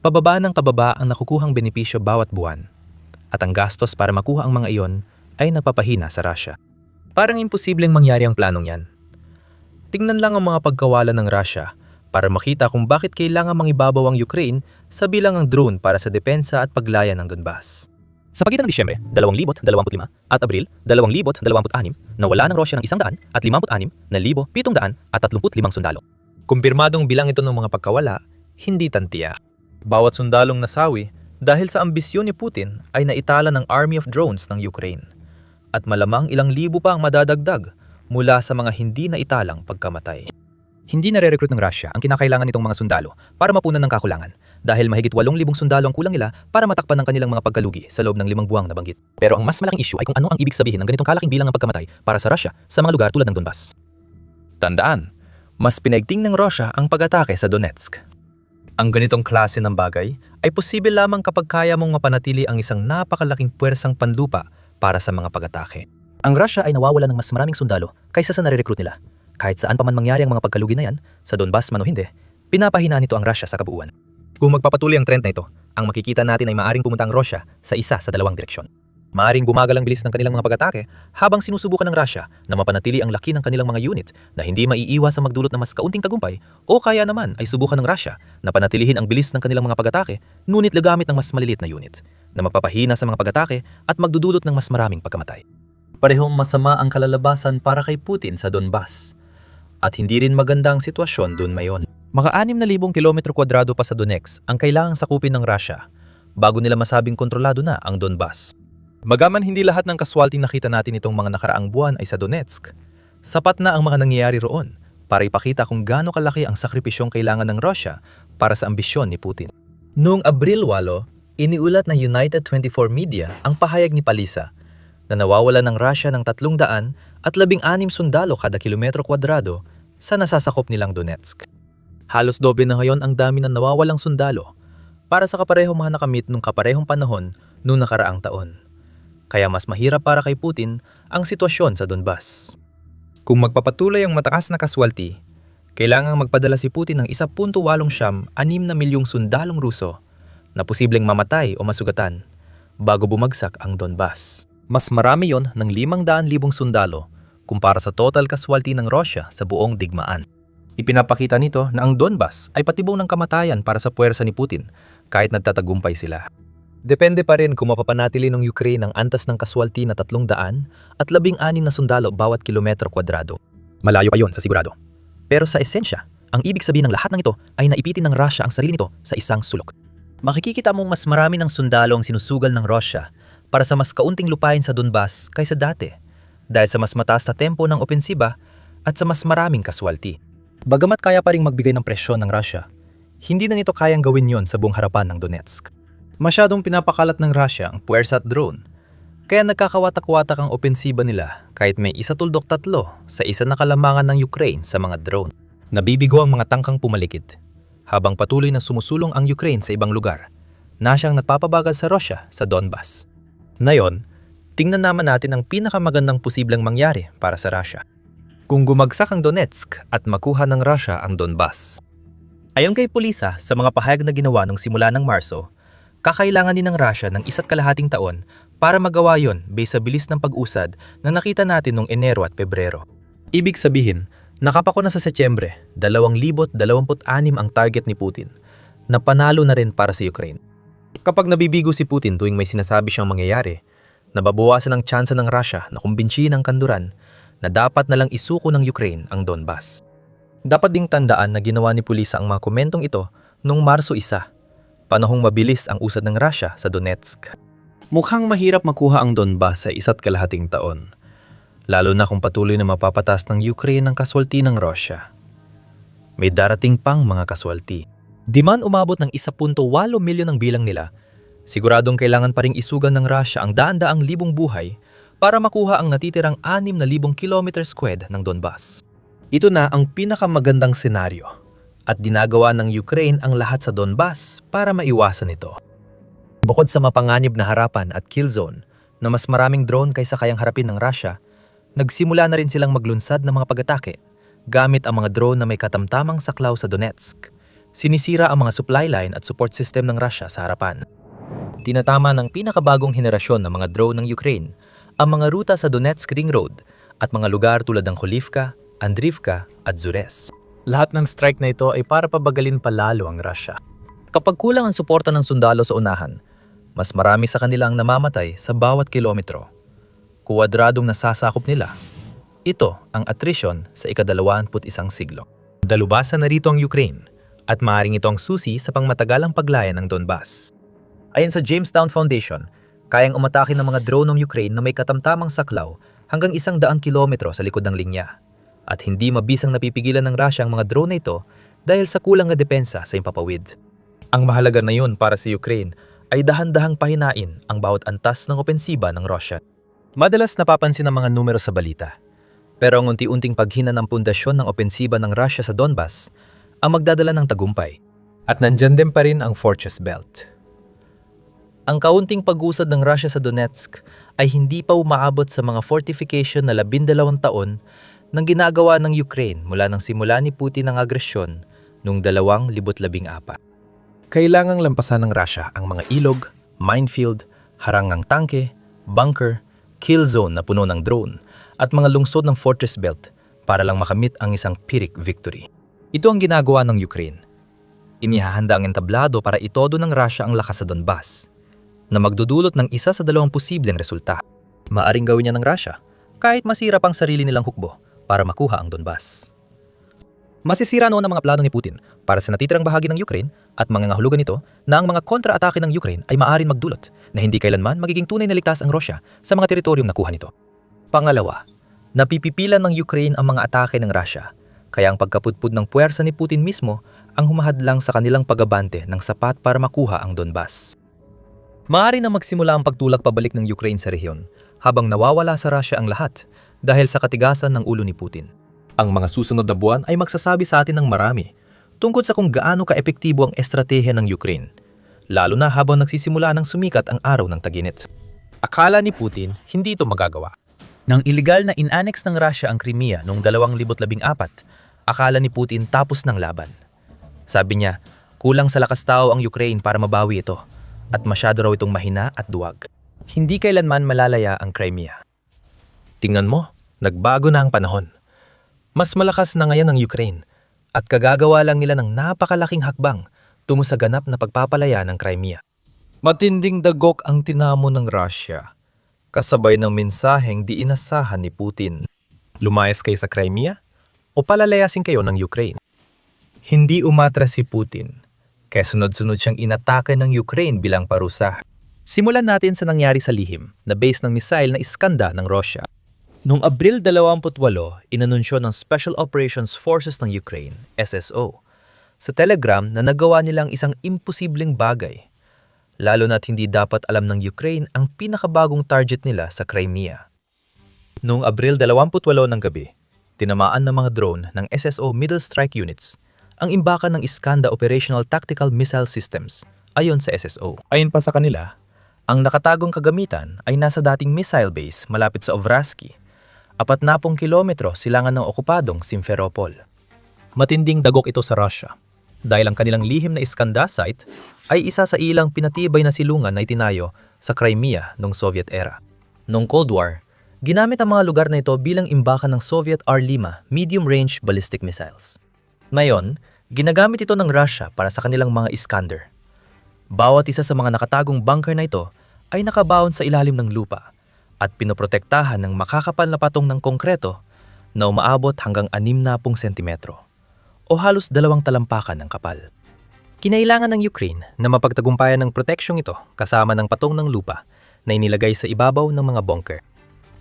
pababa ng pababa ang nakukuhang benepisyo bawat buwan, at ang gastos para makuha ang mga iyon ay napapahina sa Russia. Parang imposibleng mangyari ang planong yan. Tingnan lang ang mga pagkawala ng Russia para makita kung bakit kailangan mangibabaw ang Ukraine sa bilangang drone para sa depensa at paglaya ng Donbas. Sa pagitan ng Disyembre 2025 at Abril 2026, nawala ng Russia ng 156,735 sundalo. Kumpirmadong bilang ito ng mga pagkawala, hindi tantiya. Bawat sundalong nasawi dahil sa ambisyon ni Putin ay naitala ng Army of Drones ng Ukraine. At malamang ilang libo pa ang madadagdag mula sa mga hindi naitalang pagkamatay. Hindi nare-recruit ng Russia ang kinakailangan nitong mga sundalo para mapunan ng kakulangan dahil mahigit 8,000 sundalo ang kulang nila para matakpan ng kanilang mga pagkalugi sa loob ng 5 buwang nabanggit. Pero ang mas malaking issue ay kung ano ang ibig sabihin ng ganitong kalaking bilang ng pagkamatay para sa Russia sa mga lugar tulad ng Donbas. Tandaan, mas pinaigting ng Russia ang pag-atake sa Donetsk. Ang ganitong klase ng bagay ay posible lamang kapag kaya mong mapanatili ang isang napakalaking puwersang panlupa para sa mga pag-atake. Ang Russia ay nawawala ng mas maraming sundalo kaysa sa nare-recruit nila. Kahit saan pa man mangyari ang mga pagkalugi na yan, sa Donbas man o hindi, pinapahinaan nito ang Russia sa kabuuan. Kung magpapatuloy ang trend na ito, ang makikita natin ay maaring pumunta ang Russia sa isa sa dalawang direksyon. Maaring bumagal ang bilis ng kanilang mga pag-atake habang sinusubukan ng Russia na mapanatili ang laki ng kanilang mga unit na hindi maiiwas sa magdulot ng mas kaunting tagumpay, o kaya naman ay subukan ng Russia na panatilihin ang bilis ng kanilang mga pag-atake ngunit gagamit ng mas maliliit na unit na magpapahina sa mga pag-atake at magdudulot ng mas maraming pagkamatay. Parehong masama ang kalalabasan para kay Putin sa Donbas. At hindi rin maganda ang sitwasyon doon mayon. Mga 6,000 kilometro kwadrado pa sa Donetsk ang kailangang sakupin ng Russia bago nila masabing kontrolado na ang Donbas. Bagaman hindi lahat ng kaswalting nakita natin itong mga nakaraang buwan ay sa Donetsk, sapat na ang mga nangyayari roon para ipakita kung gaano kalaki ang sakripisyong kailangan ng Russia para sa ambisyon ni Putin. Noong Abril 8, iniulat ng United 24 Media ang pahayag ni Palisa na nawawala ng Russia ng 316 sundalo kada kilometro kwadrado sa nasasakop nilang Donetsk. Halos doble na ngayon ang dami ng nawawalang sundalo para sa kaparehong mga nakamit nung kaparehong panahon noong nakaraang taon. Kaya mas mahirap para kay Putin ang sitwasyon sa Donbas. Kung magpapatuloy ang mataas na kaswalti, kailangang magpadala si Putin ng 1.86 milyong sundalong Ruso na posibleng mamatay o masugatan bago bumagsak ang Donbas. Mas marami yon ng 500,000 sundalo kumpara sa total kaswalti ng Russia sa buong digmaan. Ipinapakita nito na ang Donbas ay patibong ng kamatayan para sa puwersa ni Putin kahit nagtatagumpay sila. Depende pa rin kung mapapanatili ng Ukraine ang antas ng kaswalti na 316 na sundalo bawat kilometro kwadrado. Malayo pa yon sa sigurado. Pero sa esensya, ang ibig sabihin ng lahat ng ito ay naipitin ng Russia ang sarili nito sa isang sulok. Makikikita mong mas marami ng sundalo ang sinusugal ng Russia para sa mas kaunting lupain sa Donbas kaysa dati dahil sa mas mataas na tempo ng opensiba at sa mas maraming kaswalti. Bagamat kaya pa ring magbigay ng presyon ng Russia, hindi na nito kayang gawin yon sa buong harapan ng Donetsk. Masyadong pinapakalat ng Russia ang puwersa at drone, kaya nagkakawatak-watak ang opensiba nila kahit may 1-3 sa isa na kalamangan ng Ukraine sa mga drone. Nabibigo ang mga tangkang pumalikid, habang patuloy na sumusulong ang Ukraine sa ibang lugar na siyang nagpapabagal sa Russia sa Donbas. Ngayon, tingnan naman natin ang pinakamagandang posibleng mangyari para sa Russia. Kung gumagsak ang Donetsk at makuha ng Russia ang Donbas. Ayon kay Palisa, sa mga pahayag na ginawa nung simula ng Marso, kakailangan din ng Russia ng 1.5 taon para magawa yon based sa bilis ng pag-usad na nakita natin noong Enero at Pebrero. Ibig sabihin, Nakapako na sa Setyembre, 2026 ang target ni Putin, na panalo na rin para sa Ukraine. Kapag nabibigo si Putin tuwing may sinasabi siyang mangyayari, nababawasan ang tsansa ng Russia na kumbinsihin ang kanluran na dapat na lang isuko ng Ukraine ang Donbas. Dapat ding tandaan na ginawa ni Pulisa ang mga komentong ito noong Marso 1, panahong mabilis ang usad ng Russia sa Donetsk. Mukhang mahirap makuha ang Donbas sa 1.5 taon, lalo na kung patuloy na mapapatas ng Ukraine ang kaswalti ng Russia. May darating pang mga kaswalti. Di man umabot ng 1.8 milyon ang bilang nila, siguradong kailangan pa ring isugan ng Russia ang daan-daang libong buhay para makuha ang natitirang 6,000 kilometer squared ng Donbas. Ito na ang pinakamagandang senaryo at dinagawa ng Ukraine ang lahat sa Donbas para maiwasan ito. Bukod sa mapanganib na harapan at kill zone na mas maraming drone kaysa kayang harapin ng Russia, nagsimula na rin silang maglunsad ng mga pag-atake gamit ang mga drone na may katamtamang saklaw sa Donetsk. Sinisira ang mga supply line at support system ng Russia sa harapan. Tinatama ng pinakabagong henerasyon ng mga drone ng Ukraine ang mga ruta sa Donetsk Ring Road at mga lugar tulad ng Kholivka, Andrivka at Zures. Lahat ng strike na ito ay para pabagalin palalo ang Russia. Kapag kulang ang suporta ng sundalo sa unahan, mas marami sa kanila ang namamatay sa bawat kilometro. Kuwadradong nasasakop nila. Ito ang attrition sa ika-21 siglo. Dalubasan na rito ang Ukraine at maaaring ito ang susi sa pangmatagalang paglayan ng Donbas. Ayon sa Jamestown Foundation, kayang umatake ng mga drone ng Ukraine na may katamtamang saklaw hanggang 100 kilometro sa likod ng linya. At hindi mabisang napipigilan ng Russia ang mga drone na ito dahil sa kulang na depensa sa impapawid. Ang mahalaga na yun para sa Ukraine ay dahan-dahang pahinain ang bawat antas ng opensiba ng Russia. Madalas napapansin ang mga numero sa balita. Pero ang unti-unting paghina ng pundasyon ng opensiba ng Russia sa Donbas ang magdadala ng tagumpay. At nandyan din pa rin ang Fortress Belt. Ang kaunting pag-usad ng Russia sa Donetsk ay hindi pa umaabot sa mga fortification na 12 taon nang ginagawa ng Ukraine mula nang simula ni Putin ang agresyon noong 2014. Kailangang lampasan ng Russia ang mga ilog, minefield, harangang tangke, bunker, kill zone na puno ng drone at mga lungsod ng Fortress Belt para lang makamit ang isang Pyrrhic victory. Ito ang ginagawa ng Ukraine. Inihahanda ang entablado para itodo ng Russia ang lakas sa Donbas na magdudulot ng isa sa dalawang posibleng resulta. Maaring gawin niya ng Russia kahit masira pang sarili nilang hukbo para makuha ang Donbas. Masisira noon ang mga plano ni Putin para sa natitirang bahagi ng Ukraine at mangangahulugan nito na ang mga kontra-atake ng Ukraine ay maaaring magdulot na hindi kailanman magiging tunay na ligtas ang Russia sa mga teritoryong nakuha nito. Pangalawa, napipipilan ng Ukraine ang mga atake ng Russia, kaya ang pagkapudpud ng puwersa ni Putin mismo ang humahadlang sa kanilang pagabante ng sapat para makuha ang Donbas. Maaari na magsimula ang pagtulak pabalik ng Ukraine sa rehiyon habang nawawala sa Russia ang lahat dahil sa katigasan ng ulo ni Putin. Ang mga susunod na buwan ay magsasabi sa atin ng marami tungkol sa kung gaano ka-epektibo ang estratehiya ng Ukraine, lalo na habang nagsisimula ng sumikat ang araw ng taginit. Akala ni Putin hindi ito magagawa. Nang iligal na in-annex ng Russia ang Crimea noong 2014, akala ni Putin tapos ng laban. Sabi niya, kulang sa lakas tao ang Ukraine para mabawi ito at masyado raw itong mahina at duwag. Hindi kailanman malalaya ang Crimea. Tingnan mo, nagbago na ang panahon. Mas malakas na ngayon ang Ukraine at kagagawa lang nila ng napakalaking hakbang tungo sa ganap na pagpapalaya ng Crimea. Matinding dagok ang tinamo ng Russia, kasabay ng mensaheng di inasahan ni Putin. Lumayas kayo sa Crimea o palalayasin kayo ng Ukraine? Hindi umatras si Putin, kaya sunod-sunod siyang inatake ng Ukraine bilang parusa. Simulan natin sa nangyari sa lihim na base ng missile na iskanda ng Russia. Noong Abril 28, inanunsyo ng Special Operations Forces ng Ukraine, SSO, sa Telegram na nagawa nilang isang imposibleng bagay, lalo na't hindi dapat alam ng Ukraine ang pinakabagong target nila sa Crimea. Noong Abril 28 ng gabi, tinamaan ng mga drone ng SSO Middle Strike Units ang imbakan ng Iskanda Operational Tactical Missile Systems ayon sa SSO. Ayon pa sa kanila, ang nakatagong kagamitan ay nasa dating missile base malapit sa Ovratsky, 40 kilometro silangan ng okupadong Simferopol. Matinding dagok ito sa Russia dahil ang kanilang lihim na Iskanda site ay isa sa ilang pinatibay na silungan na itinayo sa Crimea noong Soviet era. Noong Cold War, Ginamit ang mga lugar na ito bilang imbakan ng Soviet R-5 medium-range ballistic missiles. Ngayon, ginagamit ito ng Russia para sa kanilang mga Iskander. Bawat isa sa mga nakatagong bunker na ito ay nakabaon sa ilalim ng lupa at pinoprotektahan ng makakapal na patong ng konkreto na umaabot hanggang 60 sentimetro o halos 2 talampakan ng kapal. Kinailangan ng Ukraine na mapagtagumpayan ng proteksyong ito kasama ng patong ng lupa na inilagay sa ibabaw ng mga bunker.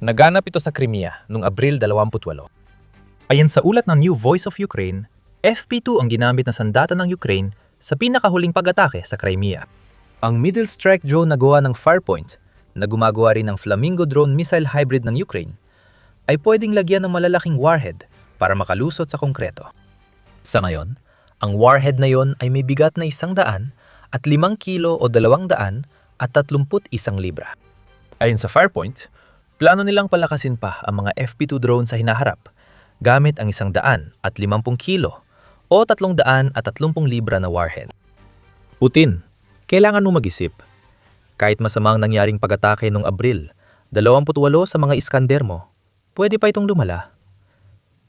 Naganap ito sa Crimea noong Abril 28. Ayon sa ulat ng New Voice of Ukraine, FP2 ang ginamit na sandata ng Ukraine sa pinakahuling pag-atake sa Crimea. Ang middle strike drone na gawa ng Farpoint, na gumagawa rin ng Flamingo drone missile hybrid ng Ukraine, ay pwedeng lagyan ng malalaking warhead para makalusot sa konkreto. Sa ngayon, ang warhead na yon ay may bigat na 100 at 5 kilo o 200 at 31 libra. Ayon sa Farpoint, plano nilang palakasin pa ang mga FP2 drone sa hinaharap gamit ang 100 at 50 kilo o 300 at 30 libra na warhead. Putin, kailangan mo mag-isip. Kahit masamang nangyaring pag-atake noong Abril, 28 sa mga Iskander mo, pwede pa itong lumala.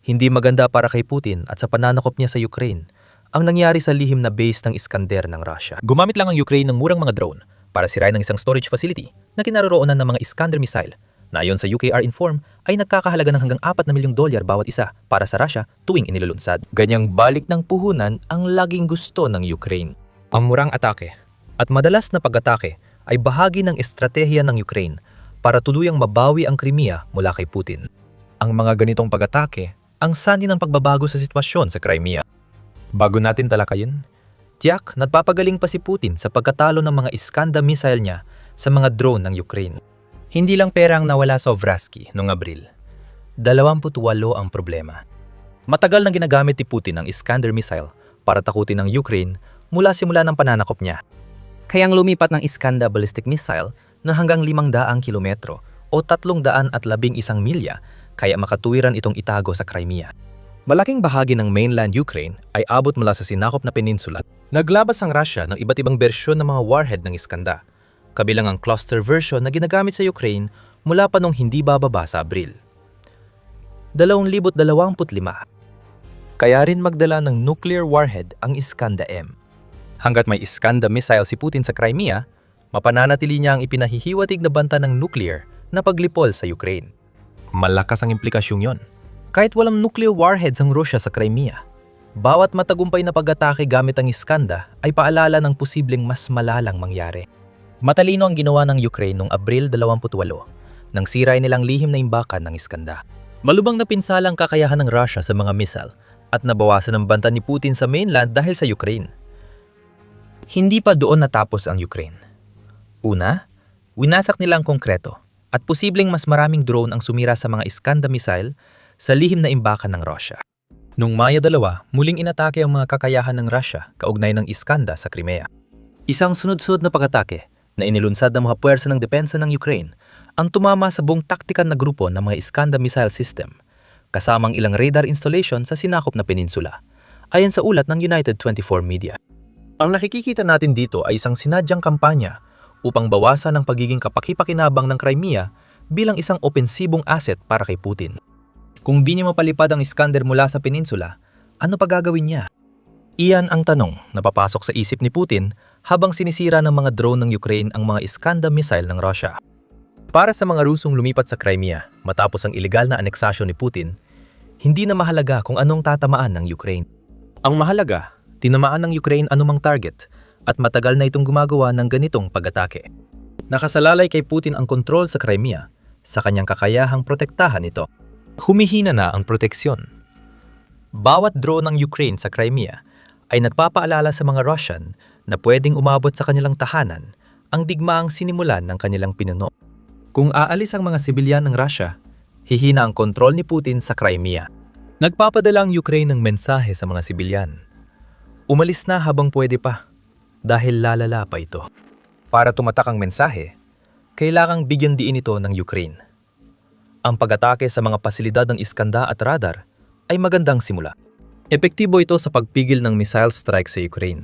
Hindi maganda para kay Putin at sa pananakop niya sa Ukraine ang nangyari sa lihim na base ng Iskander ng Russia. Gumamit lang ang Ukraine ng murang mga drone para sirain ang isang storage facility na kinaroroonan ng mga Iskander missile na ayon sa UKR Inform ay nagkakahalaga ng hanggang $4 na milyong bawat isa para sa Russia tuwing inilulunsad. Ganyang balik ng puhunan ang laging gusto ng Ukraine. Ang murang atake at madalas na pag-atake ay bahagi ng estratehiya ng Ukraine para tuluyang mabawi ang Crimea mula kay Putin. Ang mga ganitong pag-atake ang sanhi ng pagbabago sa sitwasyon sa Crimea. Bago natin talakayin, tiyak nagpapagaling pa si Putin sa pagkatalo ng mga Iskander missile niya sa mga drone ng Ukraine. Hindi lang pera ang nawala sa Ovratsky noong Abril. 28 ang problema. Matagal nang ginagamit ni Putin ang Iskander missile para takutin ang Ukraine mula simula ng pananakop niya. Kayang lumipat ng Iskander ballistic missile na hanggang 500 kilometro o 311 milya kaya makatuwiran itong itago sa Crimea. Malaking bahagi ng mainland Ukraine ay abot mula sa sinakop na peninsula. Naglabas ang Russia ng iba't ibang bersyon ng mga warhead ng Iskander, kabilang ang cluster version na ginagamit sa Ukraine mula pa nung hindi bababa sa Abril. 2025. Kaya rin magdala ng nuclear warhead ang Iskander-M. Hanggat may Iskander missile si Putin sa Crimea, mapananatili niya ang ipinahihiwatig na banta ng nuclear na paglipol sa Ukraine. Malakas ang implikasyong yon. Kahit walang nuclear warheads ang Russia sa Crimea, bawat matagumpay na pag-atake gamit ang Iskander ay paalala ng posibleng mas malalang mangyari. Matalino ang ginawa ng Ukraine noong Abril 28 nang siray nilang lihim na imbakan ng Iskander. Malubang na pinsala ang kakayahan ng Russia sa mga missile at nabawasan ang banta ni Putin sa mainland dahil sa Ukraine. Hindi pa doon natapos ang Ukraine. Una, winasak nila ang konkreto at posibleng mas maraming drone ang sumira sa mga Iskander missile sa lihim na imbakan ng Russia. Noong Mayo 2, muling inatake ang mga kakayahan ng Russia kaugnay ng Iskander sa Crimea. Isang sunod-sunod na pag-atake na inilunsad ng mga puwersa ng depensa ng Ukraine ang tumama sa buong taktikal na grupo ng mga Iskander missile system, kasamang ilang radar installation sa sinakop na peninsula, ayon sa ulat ng United 24 Media. Ang nakikita natin dito ay isang sinadyang kampanya upang bawasan ang pagiging kapaki-pakinabang ng Crimea bilang isang opensibong asset para kay Putin. Kung di niya mapalipad ang Iskander mula sa peninsula, ano pa gagawin niya? Iyan ang tanong na papasok sa isip ni Putin habang sinisira ng mga drone ng Ukraine ang mga Iskander missile ng Russia. Para sa mga Rusong lumipat sa Crimea matapos ang ilegal na aneksasyon ni Putin, hindi na mahalaga kung anong tatamaan ng Ukraine. Ang mahalaga, tinamaan ng Ukraine anumang target at matagal na itong gumagawa ng ganitong pag-atake. Nakasalalay kay Putin ang kontrol sa Crimea sa kanyang kakayahang protektahan ito. Humihina na ang proteksyon. Bawat drone ng Ukraine sa Crimea ay nagpapaalala sa mga Russian na pwedeng umabot sa kanilang tahanan ang digmaang sinimulan ng kanilang pinuno. Kung aalis ang mga sibilyan ng Russia, hihina ang kontrol ni Putin sa Crimea. Nagpapadala ang Ukraine ng mensahe sa mga sibilyan. Umalis na habang pwede pa, dahil lalala pa ito. Para tumatak ang mensahe, kailangang bigyan diin ito ng Ukraine. Ang pag-atake sa mga pasilidad ng Iskander at radar ay magandang simula. Epektibo ito sa pagpigil ng missile strike sa Ukraine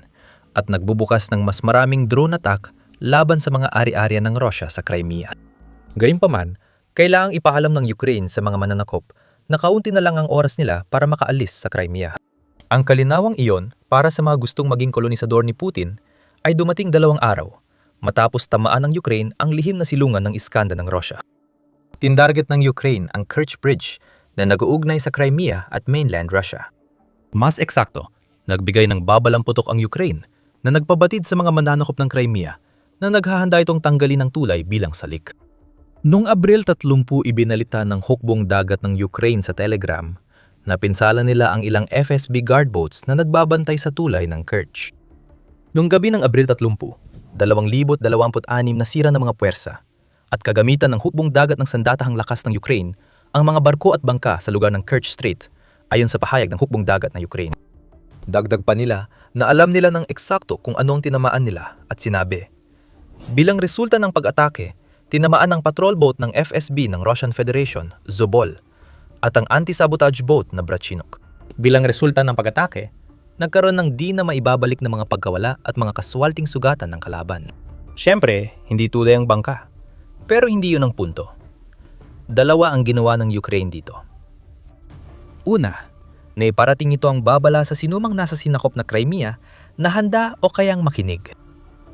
at nagbubukas ng mas maraming drone attack laban sa mga ari-arian ng Russia sa Crimea. Gayunpaman, Kailangang ipaalam ng Ukraine sa mga mananakop na kaunti na lang ang oras nila para makaalis sa Crimea. Ang kalinawang iyon para sa mga gustong maging kolonisador ni Putin ay dumating 2 araw matapos tamaan ng Ukraine ang lihim na silungan ng iskanda ng Russia. Tindarget ng Ukraine ang Kerch Bridge na nag-uugnay sa Crimea at mainland Russia. Mas eksakto, nagbigay ng babalang putok ang Ukraine na nagpabatid sa mga mananakop ng Crimea na naghahanda itong tanggalin ng tulay bilang salik. Noong Abril 30 ibinalita ng hukbong dagat ng Ukraine sa Telegram na pinsala nila ang ilang FSB guard boats na nagbabantay sa tulay ng Kerch. Noong gabi ng Abril 30, 2,026 na sira ng mga puwersa at kagamitan ng hukbong dagat ng sandatahang lakas ng Ukraine ang mga barko at bangka sa lugar ng Kerch Strait ayon sa pahayag ng hukbong dagat na Ukraine. Dagdag pa nila na alam nila ng eksakto kung anong tinamaan nila at sinabi, bilang resulta ng pag-atake, tinamaan ang patrol boat ng FSB ng Russian Federation, Zobol, at ang anti-sabotage boat na Brachinok. Bilang resulta ng pag-atake, nagkaroon ng di na maibabalik na mga pagkawala at mga kaswalting sugatan ng kalaban. Siyempre, hindi tunay ang bangka. Pero hindi yun ang punto. 2 ang ginawa ng Ukraine dito. Una, naiparating ito ang babala sa sinumang nasa sinakop na Crimea na handa o kayang makinig.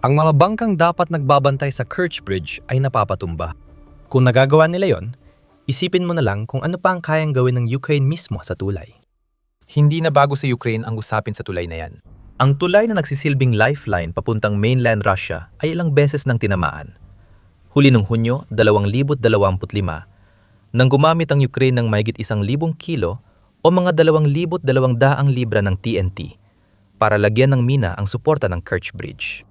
Ang mga bangkang dapat nagbabantay sa Kerch Bridge ay napapatumba. Kung nagagawa nila yon, isipin mo na lang kung ano pa ang kayang gawin ng Ukraine mismo sa tulay. Hindi na bago sa Ukraine ang usapin sa tulay na yan. Ang tulay na nagsisilbing lifeline papuntang mainland Russia ay ilang beses nang tinamaan. Huli noong Hunyo 2025, nang gumamit ang Ukraine ng mahigit 1,000 kilo o mga 2,200 libra ng TNT para lagyan ng mina ang suporta ng Kerch Bridge.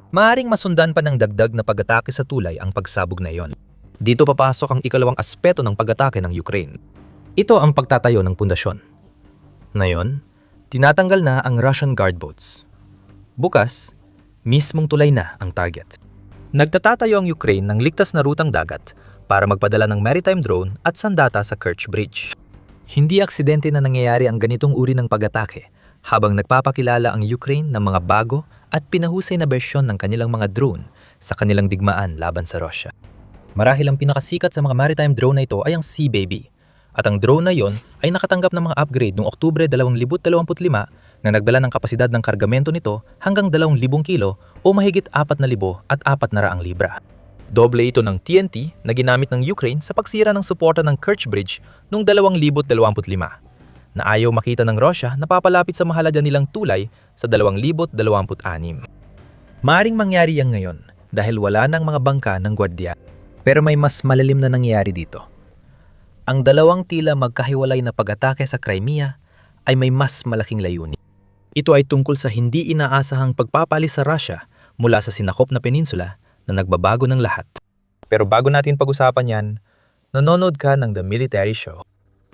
Maaring masundan pa ng dagdag na pag-atake sa tulay ang pagsabog na iyon. Dito papasok ang ikalawang aspeto ng pag-atake ng Ukraine. Ito ang pagtatayo ng pundasyon. Ngayon, tinatanggal na ang Russian guard boats. Bukas, mismong tulay na ang target. Nagtatatayo ang Ukraine ng ligtas na rutang dagat para magpadala ng maritime drone at sandata sa Kerch Bridge. Hindi aksidente na nangyayari ang ganitong uri ng pag-atake habang nagpapakilala ang Ukraine ng mga bago at pinahusay na bersyon ng kanilang mga drone sa kanilang digmaan laban sa Russia. Marahil ang pinakasikat sa mga maritime drone na ito ay ang Sea Baby. At ang drone na yon ay nakatanggap ng mga upgrade noong Oktubre 2025 na nagbala ng kapasidad ng kargamento nito hanggang 2,000 kilo o mahigit 4,400 libra. Doble ito ng TNT na ginamit ng Ukraine sa pagsira ng suporta ng Kerch Bridge noong 2025 na ayaw makita ng Russia na papalapit sa mahalaga nilang tulay sa 2026. Maaring mangyari yan ngayon dahil wala nang mga bangka ng gwardya. Pero may mas malalim na nangyayari dito. Ang 2 tila magkahiwalay na pag-atake sa Crimea ay may mas malaking layunin. Ito ay tungkol sa hindi inaasahang pagpapalis sa Russia mula sa sinakop na peninsula na nagbabago ng lahat. Pero bago natin pag-usapan yan, nanonood ka ng The Military Show.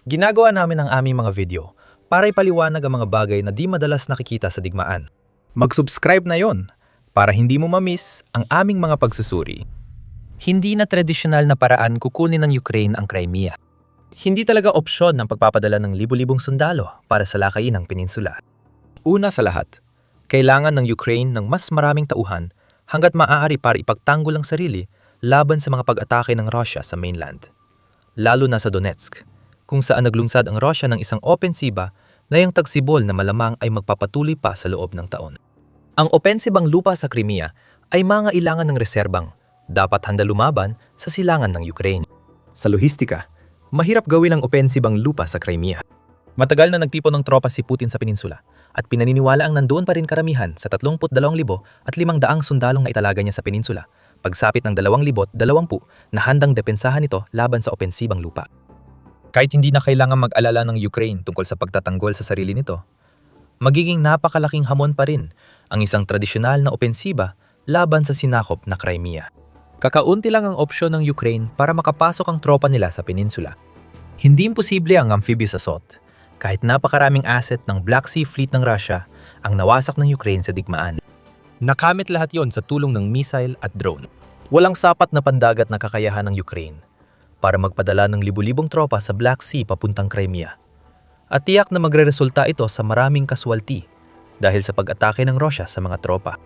Ginagawa namin ang aming mga video para ipaliwanag ang mga bagay na di madalas nakikita sa digmaan. Mag-subscribe na yon para hindi mo ma-miss ang aming mga pagsusuri. Hindi na tradisyonal na paraan kukunin ng Ukraine ang Crimea. Hindi talaga opsyon ng pagpapadala ng libu-libong sundalo para sa lakayin ng peninsula. Una sa lahat, kailangan ng Ukraine ng mas maraming tauhan hanggat maaari para ipagtanggol ang sarili laban sa mga pag-atake ng Russia sa mainland. Lalo na sa Donetsk, kung saan naglungsad ang Russia ng isang opensiba na yung tagsibol na malamang ay magpapatuloy pa sa loob ng taon. Ang opensibang lupa sa Crimea ay mangailangan ng reserbang dapat handa lumaban sa silangan ng Ukraine. Sa lohistika, mahirap gawin ang opensibang lupa sa Crimea. Matagal na nagtipon ng tropa si Putin sa peninsula at pinaniniwala ang nandoon pa rin karamihan sa 32,500 sundalong na italaga niya sa peninsula, pagsapit ng 2,020 na handang depensahan ito laban sa opensibang lupa. Kahit hindi na kailangan mag-alala ng Ukraine tungkol sa pagtatanggol sa sarili nito, magiging napakalaking hamon pa rin ang isang tradisyonal na opensiba laban sa sinakop na Crimea. Kakaunti lang ang opsyon ng Ukraine para makapasok ang tropa nila sa peninsula. Hindi imposible ang amphibious assault, kahit napakaraming asset ng Black Sea Fleet ng Russia ang nawasak ng Ukraine sa digmaan. Nakamit lahat yon sa tulong ng missile at drone. Walang sapat na pandagat na kakayahan ng Ukraine para magpadala ng libu-libong tropa sa Black Sea papuntang Crimea. At tiyak na magreresulta ito sa maraming kaswalti dahil sa pag-atake ng Russia sa mga tropa.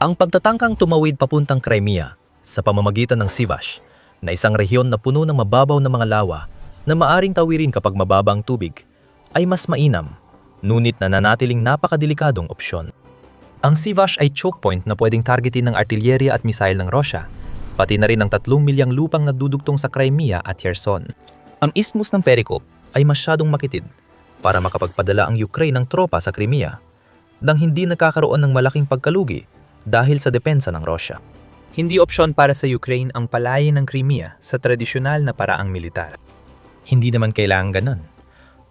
Ang pagtatangkang tumawid papuntang Crimea sa pamamagitan ng Sivash na isang rehiyon na puno ng mababaw na mga lawa na maaring tawirin kapag mababa ang tubig, ay mas mainam, ngunit nananatiling napakadelikadong opsyon. Ang Sivash ay choke point na pwedeng targetin ng artilyerya at misail ng Russia, pati na rin ang 3 milyang lupang nadudugtong sa Crimea at Kherson. Ang isthmus ng Perikop ay masyadong makitid para makapagpadala ang Ukraine ng tropa sa Crimea nang hindi nagkakaroon ng malaking pagkalugi dahil sa depensa ng Russia. Hindi opsyon para sa Ukraine ang palayin ng Crimea sa tradisyonal na paraang militar. Hindi naman kailangan ganon.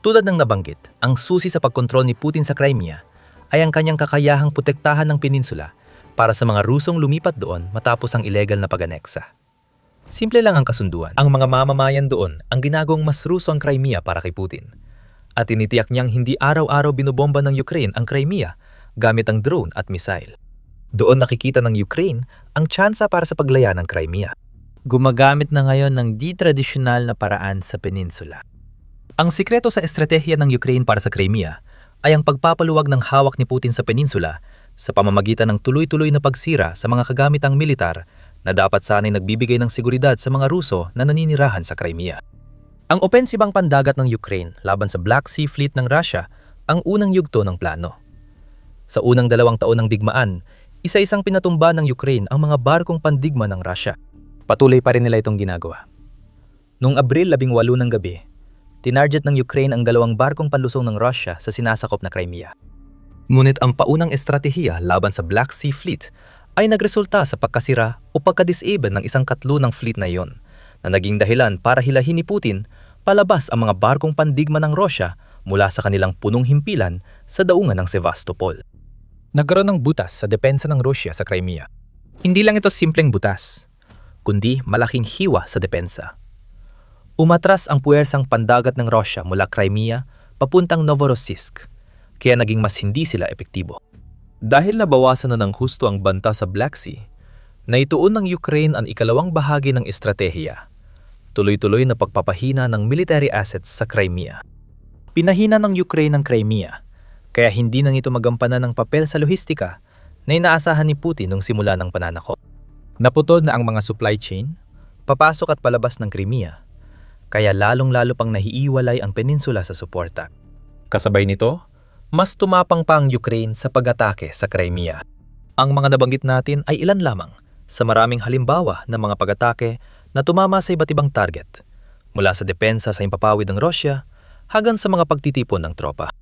Tulad ng nabanggit, ang susi sa pagkontrol ni Putin sa Crimea ay ang kanyang kakayahang protektahan ng peninsula para sa mga Rusong lumipat doon matapos ang illegal na pag-aneksa. Simple lang ang kasunduan. Ang mga mamamayan doon ang ginagawang mas Ruso ang Crimea para kay Putin. At tinitiyak niyang hindi araw-araw binobomba ng Ukraine ang Crimea gamit ang drone at missile. Doon nakikita ng Ukraine ang tsansa para sa paglaya ng Crimea. Gumagamit na ngayon ng di-tradisyonal na paraan sa peninsula. Ang sikreto sa estratehiya ng Ukraine para sa Crimea ay ang pagpapaluwag ng hawak ni Putin sa peninsula sa pamamagitan ng tuloy-tuloy na pagsira sa mga kagamitang militar na dapat sana'y nagbibigay ng seguridad sa mga Ruso na naninirahan sa Crimea. Ang opensibang pandagat ng Ukraine laban sa Black Sea Fleet ng Russia ang unang yugto ng plano. Sa unang 2 taon ng digmaan, isa-isang pinatumba ng Ukraine ang mga barkong pandigma ng Russia. Patuloy pa rin nila itong ginagawa. Noong Abril 18 ng gabi, tinarget ng Ukraine ang 2 barkong panlusong ng Russia sa sinasakop na Crimea. Ngunit ang paunang estratehiya laban sa Black Sea Fleet ay nagresulta sa pagkasira o pagka-disable ng isang katlo ng fleet na iyon, na naging dahilan para hilahin ni Putin palabas ang mga barkong pandigma ng Russia mula sa kanilang punong himpilan sa daungan ng Sevastopol. Nagkaroon ng butas sa depensa ng Russia sa Crimea. Hindi lang ito simpleng butas, kundi malaking hiwa sa depensa. Umatras ang puwersang pandagat ng Russia mula Crimea papuntang Novorossiysk, kaya naging mas hindi sila epektibo. Dahil nabawasan na ng husto ang banta sa Black Sea, naituon ng Ukraine ang ikalawang bahagi ng estratehiya, tuloy-tuloy na pagpapahina ng military assets sa Crimea. Pinahina ng Ukraine ang Crimea, kaya hindi nang ito magampanan ng papel sa lohistika na inaasahan ni Putin nung simula ng pananakop. Naputol na ang mga supply chain, papasok at palabas ng Crimea, kaya lalong-lalo pang nahiiwalay ang peninsula sa suporta. Kasabay nito, mas tumapang pa ang Ukraine sa pag-atake sa Crimea. Ang mga nabanggit natin ay ilan lamang sa maraming halimbawa ng mga pag-atake na tumama sa iba't ibang target, mula sa depensa sa himpapawid ng Russia hanggang sa mga pagtitipon ng tropa.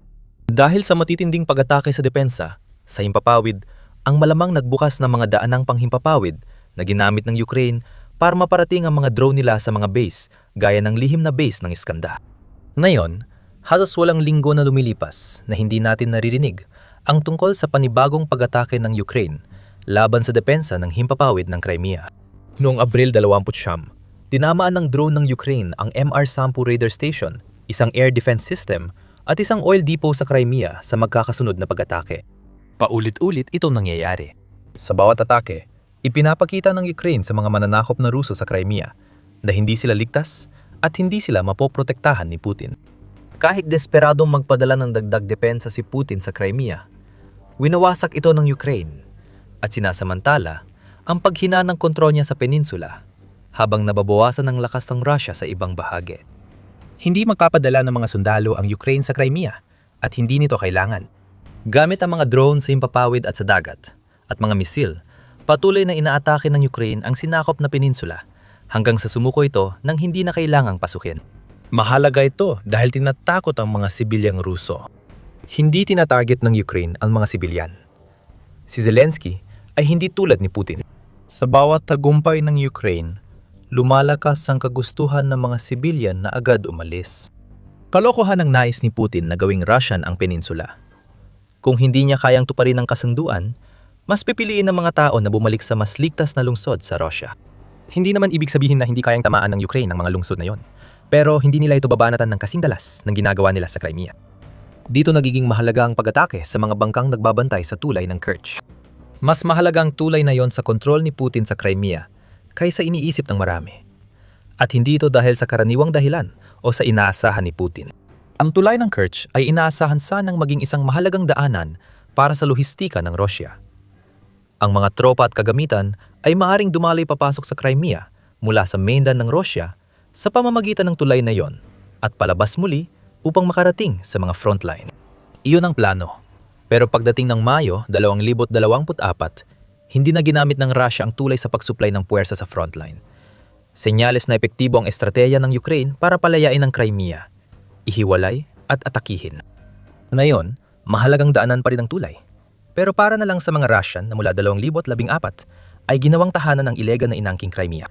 Dahil sa matitinding pag-atake sa depensa, sa himpapawid, ang malamang nagbukas ng mga daanang panghimpapawid na ginamit ng Ukraine para maparating ang mga drone nila sa mga base gaya ng lihim na base ng Iskandar. Ngayon, halos walang linggo na lumilipas na hindi natin naririnig ang tungkol sa panibagong pag-atake ng Ukraine laban sa depensa ng himpapawid ng Crimea. Noong Abril 29, tinamaan ng drone ng Ukraine ang MR-10 radar station, isang air defense system, at isang oil depot sa Crimea sa magkakasunod na pag-atake. Paulit-ulit itong nangyayari. Sa bawat atake, ipinapakita ng Ukraine sa mga mananakop na Ruso sa Crimea na hindi sila ligtas at hindi sila mapoprotektahan ni Putin. Kahit desperadong magpadala ng dagdag depensa si Putin sa Crimea, winawasak ito ng Ukraine at sinasamantala ang paghina ng kontrol niya sa peninsula habang nababawasan ng lakas ng Russia sa ibang bahagi. Hindi magpapadala ng mga sundalo ang Ukraine sa Crimea at hindi nito kailangan. Gamit ang mga drone sa himpapawid at sa dagat at mga misil, patuloy na inaatake ng Ukraine ang sinakop na peninsula hanggang sa sumuko ito nang hindi na kailangang pasukin. Mahalaga ito dahil tinatakot ang mga sibilyang Ruso. Hindi tinatarget ng Ukraine ang mga sibilyan. Si Zelensky ay hindi tulad ni Putin. Sa bawat tagumpay ng Ukraine, lumalakas ang kagustuhan ng mga sibilyan na agad umalis. Kalokohan ang nais ni Putin na gawing Russian ang peninsula. Kung hindi niya kayang tuparin ang kasunduan, mas pipiliin ng mga tao na bumalik sa mas ligtas na lungsod sa Russia. Hindi naman ibig sabihin na hindi kayang tamaan ng Ukraine ang mga lungsod na yon. Pero hindi nila ito babanatan ng kasing dalas ng ginagawa nila sa Crimea. Dito nagiging mahalaga ang pag-atake sa mga bangkang nagbabantay sa tulay ng Kerch. Mas mahalaga ang tulay na yon sa kontrol ni Putin sa Crimea kaysa iniisip ng marami. At hindi ito dahil sa karaniwang dahilan o sa inaasahan ni Putin. Ang tulay ng Kerch ay inaasahan sanang maging isang mahalagang daanan para sa lohistika ng Russia. Ang mga tropa at kagamitan ay maaring dumaloy papasok sa Crimea mula sa mainland ng Russia sa pamamagitan ng tulay na yon at palabas muli upang makarating sa mga frontline. Iyon ang plano. Pero pagdating ng Mayo 2024, hindi na ginamit ng Russia ang tulay sa pagsupply ng puwersa sa frontline. Senyales na epektibo ang estratehiya ng Ukraine para palayain ang Crimea, ihiwalay at atakihin. Ngayon, mahalagang daanan pa rin ang tulay. Pero para na lang sa mga Russian na mula 2014 ay ginawang tahanan ng ilegal na inangking Crimea.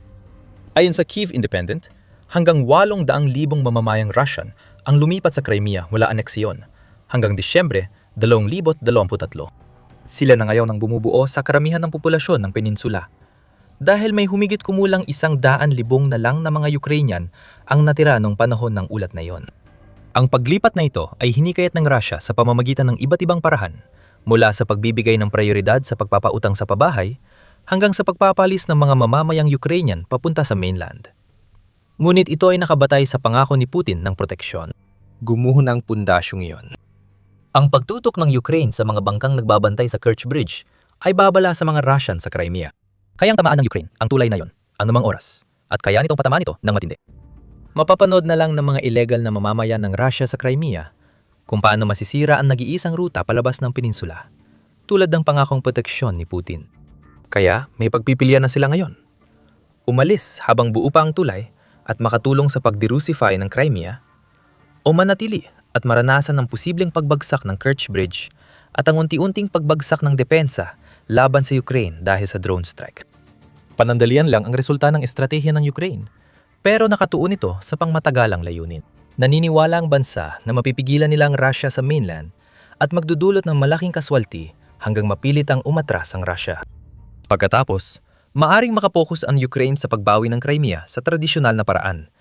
Ayon sa Kyiv Independent, hanggang 800,000 mamamayang Russian ang lumipat sa Crimea mula aneksyon hanggang Disyembre 2023. Sila na ngayon ang bumubuo sa karamihan ng populasyon ng peninsula. Dahil may humigit kumulang 100,000 na lang na mga Ukrainian ang natira noong panahon ng ulat na iyon. Ang paglipat na ito ay hinikayat ng Russia sa pamamagitan ng iba't ibang parahan, mula sa pagbibigay ng prioridad sa pagpapautang sa pabahay hanggang sa pagpapalis ng mga mamamayang Ukrainian papunta sa mainland. Ngunit ito ay nakabatay sa pangako ni Putin ng proteksyon. Gumuho ng pundasyong iyon. Ang pagtutok ng Ukraine sa mga bangkang nagbabantay sa Kerch Bridge ay babala sa mga Russian sa Crimea. Kayang tamaan ng Ukraine ang tulay na yon, anumang oras, at kaya nitong patamaan ito ng matindi. Mapapanood na lang ng mga illegal na mamamayan ng Russia sa Crimea kung paano masisira ang nag-iisang ruta palabas ng peninsula, tulad ng pangakong proteksyon ni Putin. Kaya may pagpipilian na sila ngayon. Umalis habang buo pa ang tulay at makatulong sa pag-derusify ng Crimea, o manatili at maranasan ang posibleng pagbagsak ng Kerch Bridge at ang unti-unting pagbagsak ng depensa laban sa Ukraine dahil sa drone strike. Panandalian lang ang resulta ng estratehiya ng Ukraine, pero nakatuon ito sa pangmatagalang layunin. Naniniwala ang bansa na mapipigilan nila ang Russia sa mainland at magdudulot ng malaking kaswalti hanggang mapilit ang umatras ang Russia. Pagkatapos, maaring makapokus ang Ukraine sa pagbawi ng Crimea sa tradisyonal na paraan,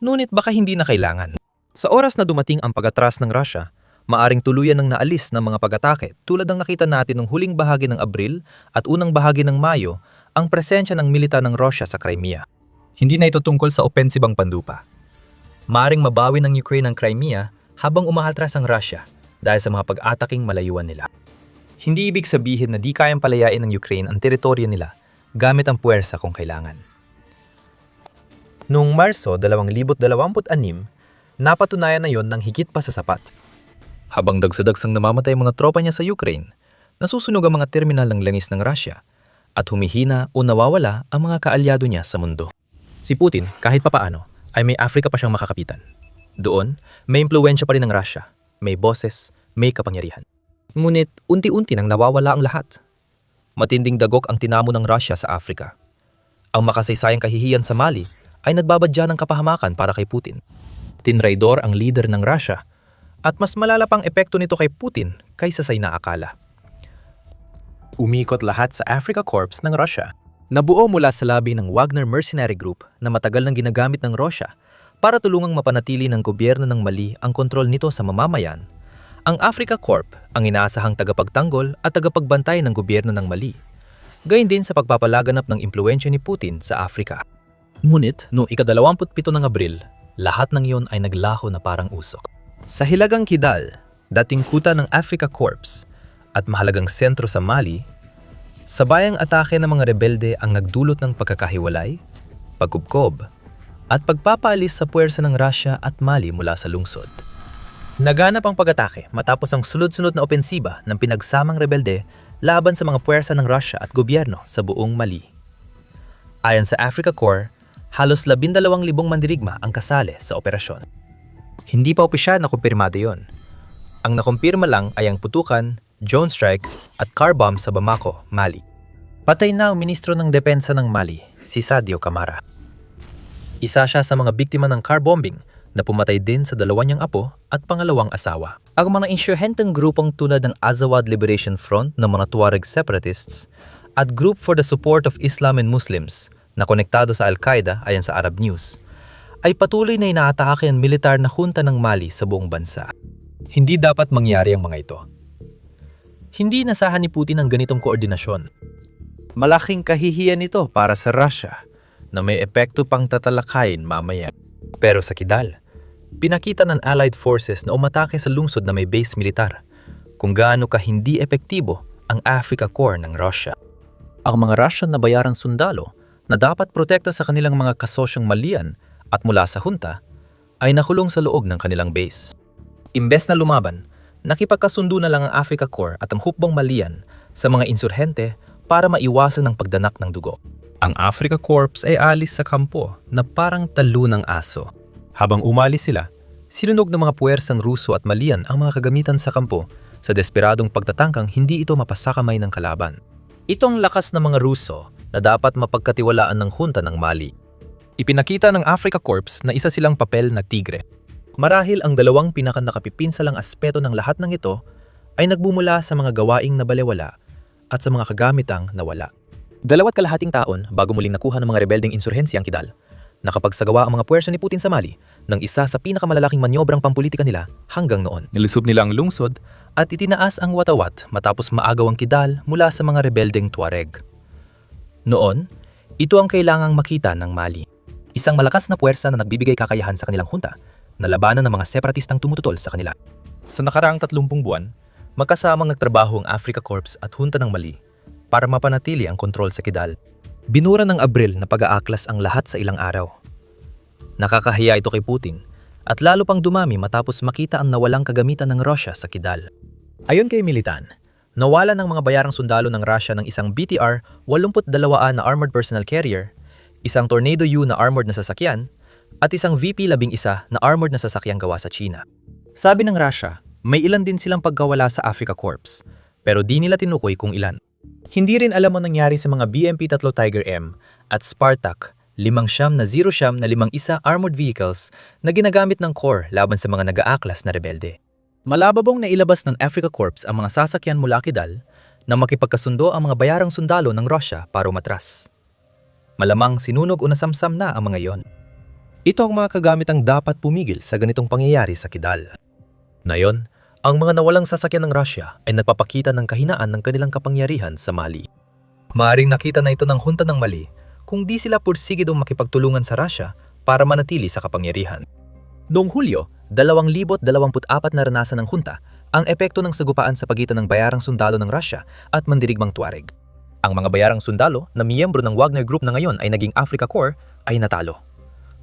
ngunit baka hindi na kailangan. Sa oras na dumating ang pag-atras ng Russia, maaring tuluyan ng naalis ng mga pag-atake tulad ng nakita natin ng huling bahagi ng Abril at unang bahagi ng Mayo ang presensya ng militar ng Russia sa Crimea. Hindi na ito tungkol sa opensibang pandupa. Maaring mabawi ng Ukraine ang Crimea habang umahatras ang Russia dahil sa mga pag-ataking malayuan nila. Hindi ibig sabihin na di kayang palayain ng Ukraine ang teritoryo nila gamit ang puwersa kung kailangan. Noong Marso 2026, napatunayan na yon ng higit pa sa sapat. Habang dagsa-dagsang namamatay mga tropa niya sa Ukraine, nasusunog ang mga terminal ng langis ng Russia at humihina o nawawala ang mga kaalyado niya sa mundo. Si Putin, kahit papaano, ay may Africa pa siyang makakapitan. Doon, may impluwensya pa rin ng Russia, may boses, may kapangyarihan. Ngunit unti-unti nang nawawala ang lahat. Matinding dagok ang tinamo ng Russia sa Africa. Ang makasaysayang kahihiyan sa Mali ay nagbabadya ng kapahamakan para kay Putin. Tinraidor ang leader ng Russia at mas malala pang epekto nito kay Putin kaysa sa inaakala. Umikot lahat sa Africa Corps ng Russia. Nabuo mula sa labi ng Wagner Mercenary Group na matagal nang ginagamit ng Russia para tulungang mapanatili ng gobyerno ng Mali ang kontrol nito sa mamamayan. Ang Africa Corp ang inaasahang tagapagtanggol at tagapagbantay ng gobyerno ng Mali, gayon din sa pagpapalaganap ng impluwensya ni Putin sa Africa. Ngunit noong ika-27 ng Abril, lahat ng iyon ay naglaho na parang usok. Sa Hilagang Kidal, dating kuta ng Africa Corps at mahalagang sentro sa Mali, sabayang atake ng mga rebelde ang nagdulot ng pagkakahiwalay, pagkubkob, at pagpapaalis sa puwersa ng Russia at Mali mula sa lungsod. Naganap ang pag-atake matapos ang sunod-sunod na opensiba ng pinagsamang rebelde laban sa mga puwersa ng Russia at gobyerno sa buong Mali. Ayon sa Africa Corps, halos 12,000 mandirigma ang kasali sa operasyon. Hindi pa opisyal na kumpirmado yon. Ang nakumpirma lang ay ang putukan, drone strike at car bomb sa Bamako, Mali. Patay na ang ministro ng depensa ng Mali, si Sadio Camara. Isa siya sa mga biktima ng car bombing na pumatay din sa dalawa niyang apo at pangalawang asawa. Ang mga insurhenteng grupong tulad ng Azawad Liberation Front ng mga Tuareg separatists at Group for the Support of Islam and Muslims na konektado sa Al-Qaeda ayon sa Arab News, ay patuloy na inaatake ang militar na hunta ng Mali sa buong bansa. Hindi dapat mangyari ang mga ito. Hindi inasahan ni Putin ang ganitong koordinasyon. Malaking kahihiyan ito para sa Russia na may epekto pang tatalakayin mamaya. Pero sa Kidal, pinakita ng Allied Forces na umatake sa lungsod na may base militar kung gaano ka hindi epektibo ang Africa Corps ng Russia. Ang mga Russian na bayarang sundalo na dapat protekta sa kanilang mga kasosyong Malian at mula sa hunta, ay nakulong sa loob ng kanilang base. Imbes na lumaban, nakipagkasundo na lang ang Africa Corps at ang hukbong Malian sa mga insurhente para maiwasan ang pagdanak ng dugo. Ang Africa Corps ay alis sa kampo na parang talo ng aso. Habang umalis sila, sinunog ng mga puwersang Ruso at Malian ang mga kagamitan sa kampo sa desperadong pagtatangkang hindi ito mapasakamay ng kalaban. Ito ang lakas ng mga Ruso na dapat mapagkatiwalaan ng hunta ng Mali. Ipinakita ng Africa Corps na isa silang papel na tigre. Marahil ang dalawang pinakanakapipinsalang aspeto ng lahat ng ito ay nagbumula sa mga gawaing nabalewala at sa mga kagamitang nawala. 2.5 taon bago muling nakuha ng mga rebeldeng insurhensya ang Kidal, nakapagsagawa ang mga puwersa ni Putin sa Mali ng isa sa pinakamalalaking manyobrang pampulitika nila hanggang noon. Nilusob nila ang lungsod at itinaas ang Watawat matapos maagaw ang Kidal mula sa mga rebeldeng Tuareg. Noon, ito ang kailangang makita ng Mali. Isang malakas na puwersa na nagbibigay kakayahan sa kanilang hunta na labanan ng mga separatistang tumututol sa kanila. Sa nakaraang 30 buwan, magkasamang nagtrabaho ang Africa Corps at hunta ng Mali para mapanatili ang kontrol sa Kidal. Binura ng Abril na pag-aaklas ang lahat sa ilang araw. Nakakahiya ito kay Putin at lalo pang dumami matapos makita ang nawalang kagamitan ng Russia sa Kidal. Ayon kay Militan, nawala ng mga bayarang sundalo ng Russia ng isang BTR-82A na armored personnel carrier, isang Tornado U na armored na sasakyan, at isang VP-11 na armored na sasakyang gawa sa China. Sabi ng Russia, may ilan din silang pagkawala sa Africa Corps, pero di nila tinukoy kung ilan. Hindi rin alam ang nangyari sa mga BMP-3 Tiger M at Spartak 5 na 51 armored vehicles na ginagamit ng Corps laban sa mga nag-aaklas na rebelde. Malababong nailabas ng Africa Corps ang mga sasakyan mula Kidal na makipagkasundo ang mga bayarang sundalo ng Russia para umatras. Malamang sinunog o nasamsam na ang mga iyon. Ito ang mga kagamitang dapat pumigil sa ganitong pangyayari sa Kidal. Ngayon, ang mga nawalang sasakyan ng Russia ay nagpapakita ng kahinaan ng kanilang kapangyarihan sa Mali. Maaring nakita na ito ng hunta ng Mali kung di sila pursigidong makipagtulungan sa Russia para manatili sa kapangyarihan. Noong Hulyo, 2024 na ranasan ng hunta ang epekto ng sagupaan sa pagitan ng bayarang sundalo ng Russia at mandirigmang Tuareg. Ang mga bayarang sundalo na miyembro ng Wagner Group na ngayon ay naging Africa Corps ay natalo.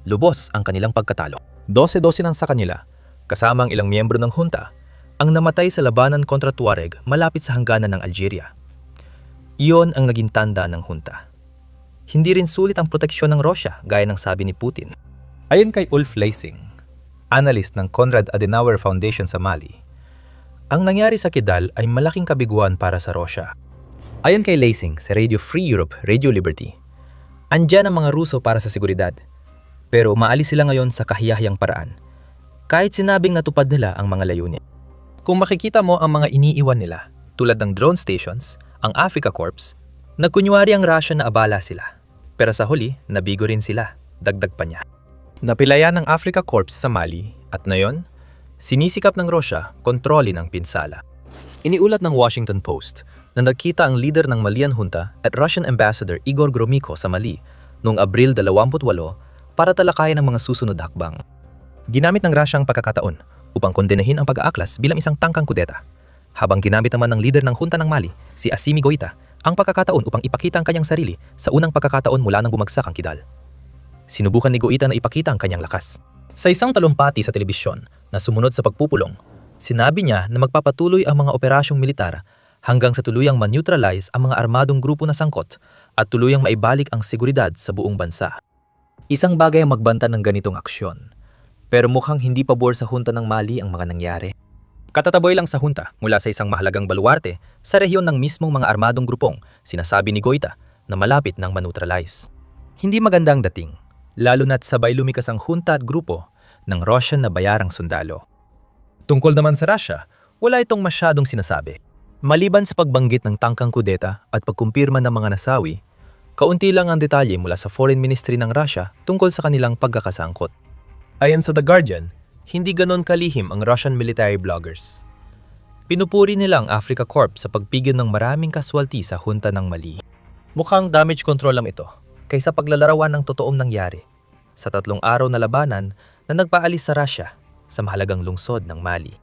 Lubos ang kanilang pagkatalo. 12-12 sa kanila, kasama ang ilang miyembro ng hunta, ang namatay sa labanan kontra Tuareg malapit sa hangganan ng Algeria. Iyon ang naging tanda ng hunta. Hindi rin sulit ang proteksyon ng Russia gaya ng sabi ni Putin. Ayon kay Ulf Leising, analyst ng Konrad Adenauer Foundation sa Mali, ang nangyari sa Kidal ay malaking kabiguan para sa Russia. Ayon kay Leising sa Radio Free Europe, Radio Liberty, andyan ang mga Ruso para sa seguridad, pero maalis sila ngayon sa kahiyahiyang paraan, kahit sinabing natupad nila ang mga layunin. Kung makikita mo ang mga iniiwan nila, tulad ng drone stations, ang Africa Corps, nagkunyari ang Russia na abala sila. Pero sa huli, nabigo rin sila, dagdag pa niya. Napilayan ng Africa Corps sa Mali at ngayon, sinisikap ng Russia kontrolin ang pinsala. Iniulat ng Washington Post na nagkita ang leader ng Malian junta at Russian Ambassador Igor Gromyko sa Mali noong Abril 28 para talakayan ang mga susunod hakbang. Ginamit ng Russia ang pagkakataon upang kondenahin ang pag-aaklas bilang isang tangkang kudeta, habang ginamit naman ng leader ng hunta ng Mali, si Assimi Goïta, ang pagkakataon upang ipakita ang kanyang sarili sa unang pagkakataon mula nang bumagsak ang Kidal. Sinubukan ni Goïta na ipakita ang kanyang lakas. Sa isang talumpati sa telebisyon na sumunod sa pagpupulong, sinabi niya na magpapatuloy ang mga operasyong militar hanggang sa tuluyang ma-neutralize ang mga armadong grupo na sangkot at tuluyang maibalik ang seguridad sa buong bansa. Isang bagay ang magbanta ng ganitong aksyon, pero mukhang hindi pabor sa hunta ng Mali ang mga nangyari. Katataboy lang sa hunta mula sa isang mahalagang baluarte sa rehiyon ng mismong mga armadong grupong sinasabi ni Goïta na malapit nang maneutralize. Hindi magandang dating, lalo na't sabay lumikas ang hunta at grupo ng Russian na bayarang sundalo. Tungkol naman sa Russia, wala itong masyadong sinasabi. Maliban sa pagbanggit ng tangkang kudeta at pagkumpirma ng mga nasawi, kaunti lang ang detalye mula sa Foreign Ministry ng Russia tungkol sa kanilang pagkakasangkot. Ayon sa The Guardian, hindi ganon kalihim ang Russian military bloggers. Pinupuri nila ang Africa Corps sa pagpigil ng maraming kaswalti sa hunta ng Mali. Mukhang damage control lang ito kaysa paglalarawan ng totoong nangyari sa 3 araw na labanan na nagpaalis sa Russia sa mahalagang lungsod ng Mali.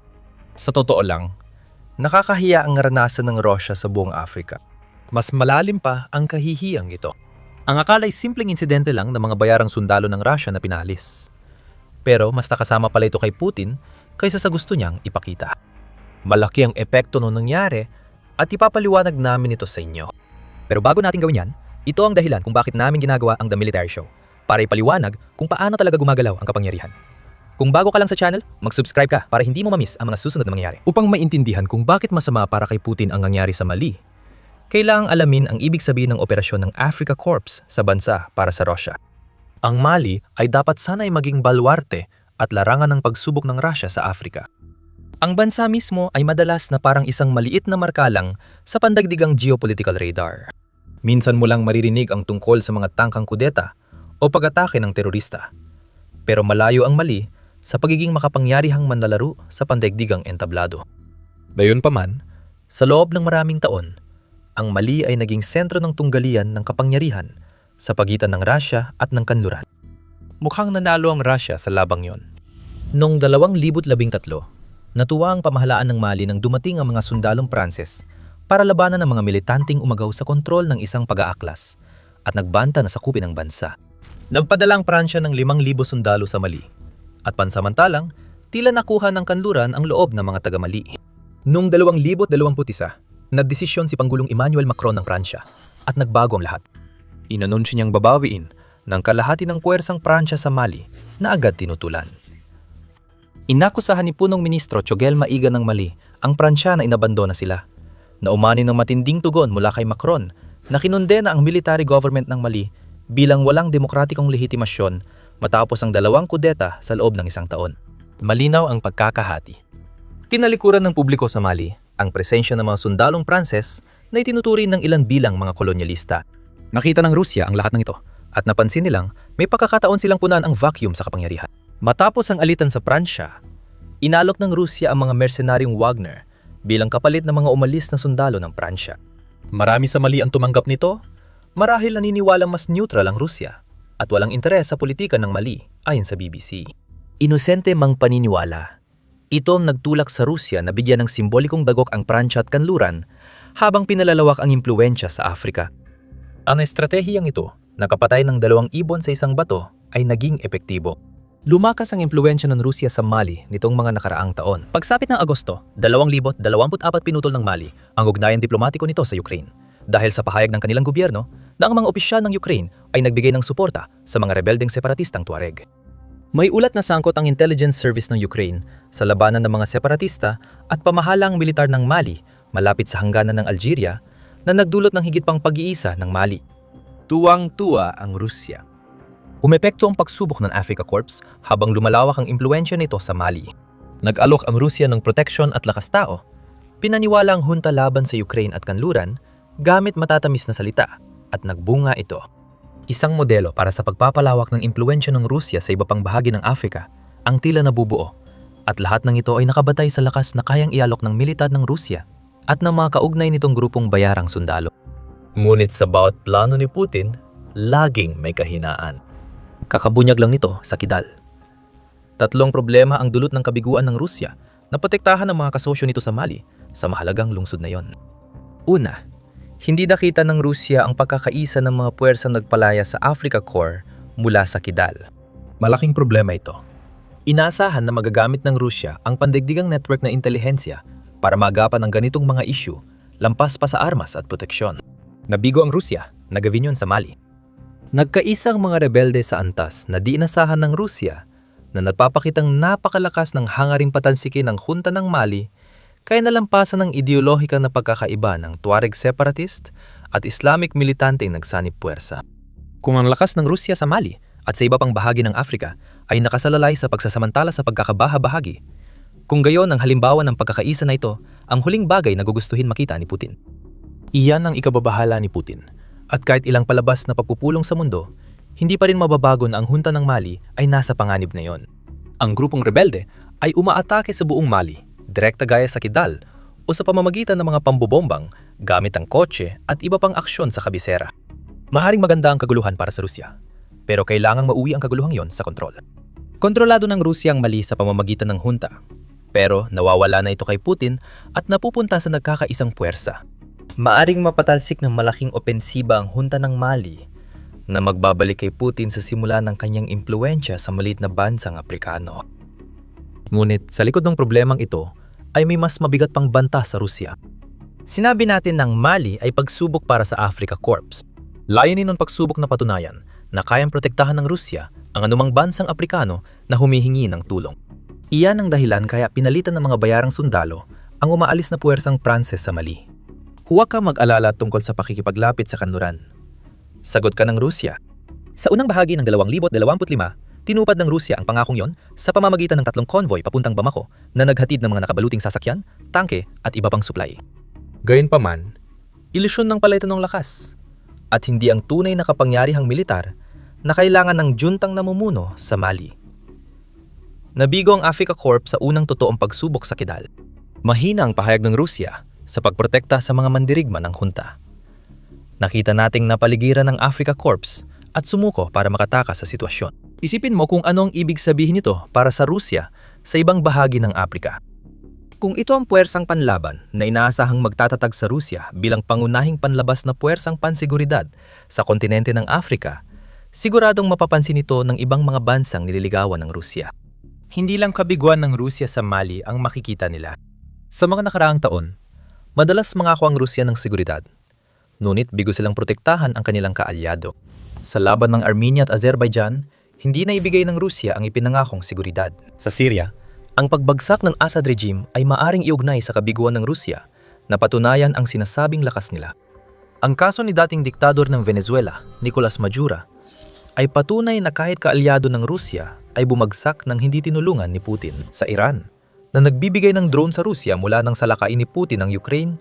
Sa totoo lang, nakakahiya ang naranasan ng Russia sa buong Africa. Mas malalim pa ang kahihiyang ito. Ang akala'y simpleng insidente lang ng mga bayarang sundalo ng Russia na pinalis. Pero mas nakasama pala ito kay Putin kaysa sa gusto niyang ipakita. Malaki ang epekto nung nangyari at ipapaliwanag namin ito sa inyo. Pero bago natin gawin yan, ito ang dahilan kung bakit namin ginagawa ang The Military Show, para ipaliwanag kung paano talaga gumagalaw ang kapangyarihan. Kung bago ka lang sa channel, mag-subscribe ka para hindi mo mamiss ang mga susunod na mangyayari. Upang maintindihan kung bakit masama para kay Putin ang nangyari sa Mali, kailangang alamin ang ibig sabihin ng operasyon ng Africa Corps sa bansa para sa Russia. Ang Mali ay dapat sana'y maging balwarte at larangan ng pagsubok ng Russia sa Africa. Ang bansa mismo ay madalas na parang isang maliit na marka lang sa pandagdigang geopolitical radar. Minsan mo lang maririnig ang tungkol sa mga tangkang kudeta o pag-atake ng terorista. Pero malayo ang Mali sa pagiging makapangyarihang manlalaro sa pandaigdigang entablado. Gayunpaman, sa loob ng maraming taon, ang Mali ay naging sentro ng tunggalian ng kapangyarihan sa pagitan ng Russia at ng kanluran. Mukhang nanalo ang Russia sa labang yon. Noong 2013, natuwa ang pamahalaan ng Mali nang dumating ang mga sundalong Pranses para labanan ang mga militanteng umagaw sa kontrol ng isang pag-aaklas at nagbanta na sakupin ang bansa. Nagpadala ang Pransya ng 5,000 sundalo sa Mali at pansamantalang tila nakuha ng kanluran ang loob ng mga taga-Mali. Noong 2021, nagdesisyon si Pangulong Emmanuel Macron ng Pransya at nagbago ang lahat. Inanunsyo niyang babawiin ng kalahati ng puwersang Pransya sa Mali na agad tinutulan. Inakusahan ni punong ministro Choguel Maiga ng Mali ang Pransya na inabandona sila. Naumani ng matinding tugon mula kay Macron na kinondena ang military government ng Mali bilang walang demokratikong lehitimasyon matapos ang 2 kudeta sa loob ng 1 taon. Malinaw ang pagkakahati. Tinalikuran ng publiko sa Mali ang presensya ng mga sundalong Pranses na itinuturing ng ilan bilang mga kolonyalista. Nakita ng Rusya ang lahat ng ito at napansin nilang may pagkakataon silang punan ang vacuum sa kapangyarihan. Matapos ang alitan sa Pransya, inalok ng Rusya ang mga mercenaryong Wagner bilang kapalit ng mga umalis na sundalo ng Pransya. Marami sa Mali ang tumanggap nito, marahil naniniwalang mas neutral ang Rusya at walang interes sa politika ng Mali ayon sa BBC. Inosente mang paniniwala. Ito ang nagtulak sa Rusya na bigyan ng simbolikong dagok ang Pransya at kanluran habang pinalalawak ang impluwensya sa Afrika. Ang estratehiyang ito, nakapatay ng 2 ibon sa isang bato, ay naging epektibo. Lumakas ang impluwensya ng Rusya sa Mali nitong mga nakaraang taon. Pagsapit ng Agosto, 2024 pinutol ng Mali ang ugnayan diplomatiko nito sa Ukraine dahil sa pahayag ng kanilang gobyerno na ang mga opisyal ng Ukraine ay nagbigay ng suporta sa mga rebeldeng separatistang Tuareg. May ulat na sangkot ang intelligence service ng Ukraine sa labanan ng mga separatista at pamahalang militar ng Mali malapit sa hangganan ng Algeria na nagdulot ng higit pang pag-iisa ng Mali. Tuwang-tuwa ang Rusya. Umepekto ang pagsubok ng Africa Corps habang lumalawak ang impluwensya nito sa Mali. Nag-alok ang Rusya ng proteksyon at lakas tao. Pinaniwala ang hunta laban sa Ukraine at kanluran gamit matatamis na salita at nagbunga ito. Isang modelo para sa pagpapalawak ng impluwensya ng Rusya sa iba pang bahagi ng Africa ang tila nabubuo at lahat ng ito ay nakabatay sa lakas na kayang ialok ng militar ng Rusya at ng mga kaugnay nitong grupong bayarang sundalo. Ngunit sa bawat plano ni Putin, laging may kahinaan. Kakabunyag lang nito sa Kidal. 3 problema ang dulot ng kabiguan ng Rusya na protektahan ang mga kasosyo nito sa Mali sa mahalagang lungsod na yon. Una, hindi nakita ng Rusya ang pagkakaisa ng mga puwersang nagpalaya sa Africa Corps mula sa Kidal. Malaking problema ito. Inaasahan na magagamit ng Rusya ang pandaigdigang network na intelihensya para maagapan ang ganitong mga issue lampas pa sa armas at proteksyon. Nabigo ang Rusya na gawin yun sa Mali. Nagkaisang mga rebelde sa antas na di inasahan ng Rusya na nagpapakitang napakalakas ng hangaring patansikin ng hunta ng Mali kaya nalampasan ng ideolohikang na pagkakaiba ng Tuareg separatist at Islamic militanteng nagsanib puwersa. Kung ang lakas ng Rusya sa Mali at sa iba pang bahagi ng Afrika ay nakasalalay sa pagsasamantala sa pagkakabaha-bahagi, kung gayon ang halimbawa ng pagkakaisa na ito ang huling bagay na gugustuhin makita ni Putin. Iyan ang ikababahala ni Putin. At kahit ilang palabas na pagpupulong sa mundo, hindi pa rin mababago na ang hunta ng Mali ay nasa panganib na yon. Ang grupong rebelde ay umaatake sa buong Mali, direkta gaya sa Kidal o sa pamamagitan ng mga pambobombang gamit ang kotse at iba pang aksyon sa kabisera. Maharing maganda ang kaguluhan para sa Rusya, pero kailangang mauwi ang kaguluhang yon sa kontrol. Kontrolado ng Rusya ang Mali sa pamamagitan ng hunta, pero nawawala na ito kay Putin at napupunta sa nagkakaisang puwersa. Maaring mapatalsik ng malaking opensiba ang hunta ng Mali na magbabalik kay Putin sa simula ng kanyang impluensya sa maliit na bansang Aprikano. Ngunit sa likod ng problemang ito ay may mas mabigat pang banta sa Rusya. Sinabi natin ng Mali ay pagsubok para sa Africa Corps. Layunin ng pagsubok na patunayan na kayang protektahan ng Rusya ang anumang bansang Aprikano na humihingi ng tulong. Iyan ang dahilan kaya pinalitan ng mga bayarang sundalo ang umaalis na puwersang Pranses sa Mali. Huwag ka mag-alala tungkol sa pakikipaglapit sa kanluran. Sagot ka ng Rusya. Sa unang bahagi ng 2025, tinupad ng Rusya ang pangakong yon sa pamamagitan ng 3 convoy papuntang Bamako na naghatid ng mga nakabaluting sasakyan, tangke at iba pang supply. Gayunpaman, ilusyon ng palitan ng lakas at hindi ang tunay na kapangyarihang militar na kailangan ng juntang namumuno sa Mali. Nabigo ang Africa Corps sa unang totoong pagsubok sa Kidal. Mahina ang pahayag ng Rusya sa pagprotekta sa mga mandirigma ng hunta. Nakita nating napaligiran ng Africa Corps at sumuko para makatakas sa sitwasyon. Isipin mo kung anong ibig sabihin nito para sa Rusya sa ibang bahagi ng Afrika. Kung ito ang puwersang panlaban na inaasahang magtatatag sa Rusya bilang pangunahing panlabas na puwersang pansiguridad sa kontinente ng Afrika, siguradong mapapansin ito ng ibang mga bansang nililigawan ng Rusya. Hindi lang kabiguan ng Rusya sa Mali ang makikita nila. Sa mga nakaraang taon, madalas mangako ang Rusya ng seguridad. Ngunit bigo silang protektahan ang kanilang kaalyado. Sa laban ng Armenia at Azerbaijan, hindi na ibigay ng Rusya ang ipinangakong seguridad. Sa Syria, ang pagbagsak ng Assad regime ay maaring iugnay sa kabiguan ng Rusya na patunayan ang sinasabing lakas nila. Ang kaso ni dating diktador ng Venezuela, Nicolas Maduro, ay patunay na kahit kaalyado ng Rusya ay bumagsak ng hindi tinulungan ni Putin. Sa Iran, na nagbibigay ng drone sa Rusya mula nang salakain ni Putin ang Ukraine,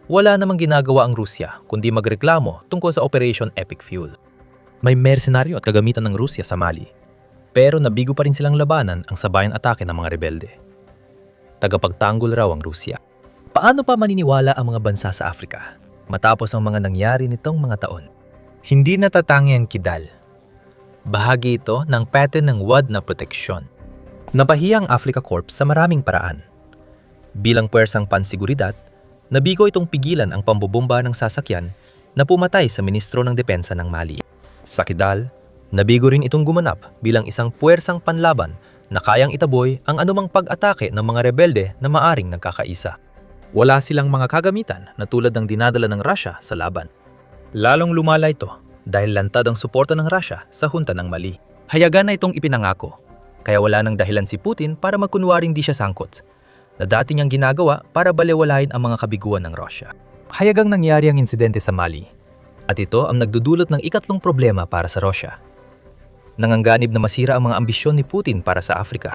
wala namang ginagawa ang Rusya kundi magreklamo tungkol sa Operation Epic Fuel. May mersenaryo at kagamitan ng Rusya sa Mali, pero nabigo pa rin silang labanan ang sabayang atake ng mga rebelde. Tagapagtanggol raw ang Rusya. Paano pa maniniwala ang mga bansa sa Afrika matapos ang mga nangyari nitong mga taon? Hindi natatangi ang Kidal. Bahagi ito ng pattern ng WAD na proteksyon. Napahiya ang Africa Corps sa maraming paraan. Bilang puwersang pansiguridad, nabigo itong pigilan ang pambobomba ng sasakyan na pumatay sa Ministro ng Depensa ng Mali. Sa Kidal, nabigo rin itong gumanap bilang isang puwersang panlaban na kayang itaboy ang anumang pag-atake ng mga rebelde na maaring nagkakaisa. Wala silang mga kagamitan na tulad ng dinadala ng Russia sa laban. Lalong lumala ito dahil lantad ang suporta ng Russia sa hunta ng Mali. Hayagan na itong ipinangako, kaya wala nang dahilan si Putin para magkunwaring di siya sangkot, na dati niyang ginagawa para balewalain ang mga kabiguan ng Russia. Hayagang nangyari ang insidente sa Mali, at ito ang nagdudulot ng ikatlong problema para sa Russia. Nanganganib na masira ang mga ambisyon ni Putin para sa Afrika.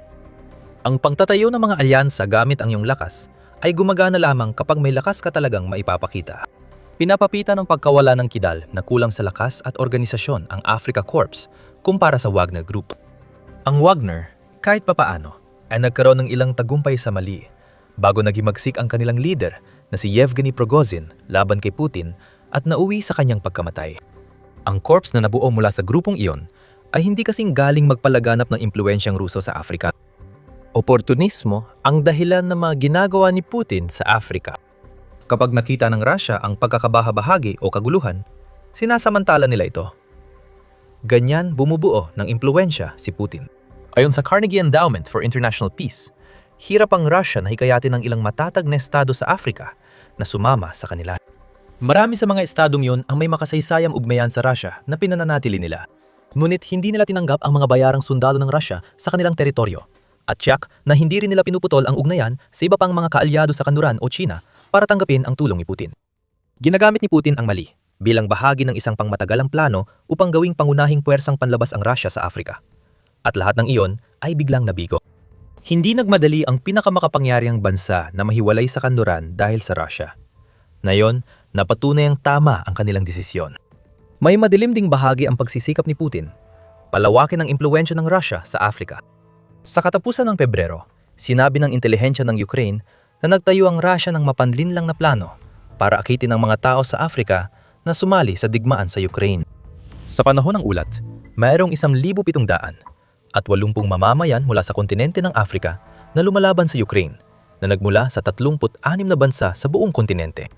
Ang pagtatayo ng mga alyansa gamit ang iyong lakas ay gumagana lamang kapag may lakas ka talagang maipapakita. Pinapapita ng pagkawala ng Kidal na kulang sa lakas at organisasyon ang Africa Corps kumpara sa Wagner Group. Ang Wagner, kahit papaano, ay nagkaroon ng ilang tagumpay sa Mali bago naghimagsik ang kanilang leader na si Yevgeny Prigozhin laban kay Putin at nauwi sa kanyang pagkamatay. Ang corps na nabuo mula sa grupong iyon ay hindi kasing galing magpalaganap ng impluensyang Ruso sa Afrika. Oportunismo ang dahilan ng mga ginagawa ni Putin sa Afrika. Kapag nakita ng Russia ang pagkakabahabahagi o kaguluhan, sinasamantala nila ito. Ganyan bumubuo ng impluensya si Putin. Ayon sa Carnegie Endowment for International Peace, hirap ang Russia na hikayatin ng ilang matatag na estado sa Afrika na sumama sa kanila. Marami sa mga estadong yun ang may makasaysayang ugmayan sa Russia na pinananatili nila. Ngunit hindi nila tinanggap ang mga bayarang sundalo ng Russia sa kanilang teritoryo. At tiyak na hindi rin nila pinuputol ang ugnayan sa iba pang mga kaalyado sa kanluran o China para tanggapin ang tulong ni Putin. Ginagamit ni Putin ang Mali bilang bahagi ng isang pangmatagalang plano upang gawing pangunahing puwersang panlabas ang Russia sa Afrika. At lahat ng iyon ay biglang nabigo. Hindi nagmadali ang pinakamakapangyarihang bansa na mahiwalay sa kanluran dahil sa Russia. Ngayon, napatunay ang tama ang kanilang desisyon. May madilim ding bahagi ang pagsisikap ni Putin, palawakin ang impluwensya ng Russia sa Afrika. Sa katapusan ng Pebrero, sinabi ng intelihensya ng Ukraine na nagtayo ang Russia ng mapanlinlang na plano para akitin ang mga tao sa Afrika na sumali sa digmaan sa Ukraine. Sa panahon ng ulat, mayroong 1,700 at 80 mamamayan mula sa kontinente ng Afrika na lumalaban sa Ukraine na nagmula sa 36 na bansa sa buong kontinente.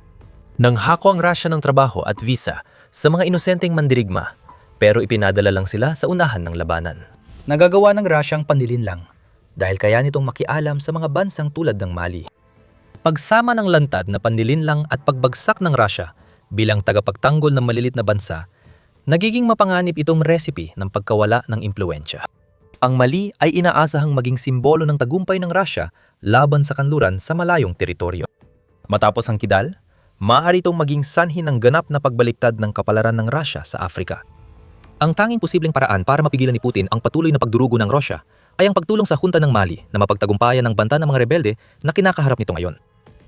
Nang hako ang Russia ng trabaho at visa sa mga inosenteng mandirigma, pero ipinadala lang sila sa unahan ng labanan. Nagagawa ng Russia ang panlilinlang dahil kaya nitong makialam sa mga bansang tulad ng Mali. Pagsama ng lantad na panlilinlang at pagbagsak ng Russia bilang tagapagtanggol ng malilit na bansa, nagiging mapanganib itong recipe ng pagkawala ng impluwensya. Ang Mali ay inaasahang maging simbolo ng tagumpay ng Russia laban sa kanluran sa malayong teritoryo. Matapos ang Kidal, maaari itong maging sanhi ng ganap na pagbaliktad ng kapalaran ng Russia sa Afrika. Ang tanging posibleng paraan para mapigilan ni Putin ang patuloy na pagdurugo ng Russia ay ang pagtulong sa hunta ng Mali na mapagtagumpayan ng banta ng mga rebelde na kinakaharap nito ngayon.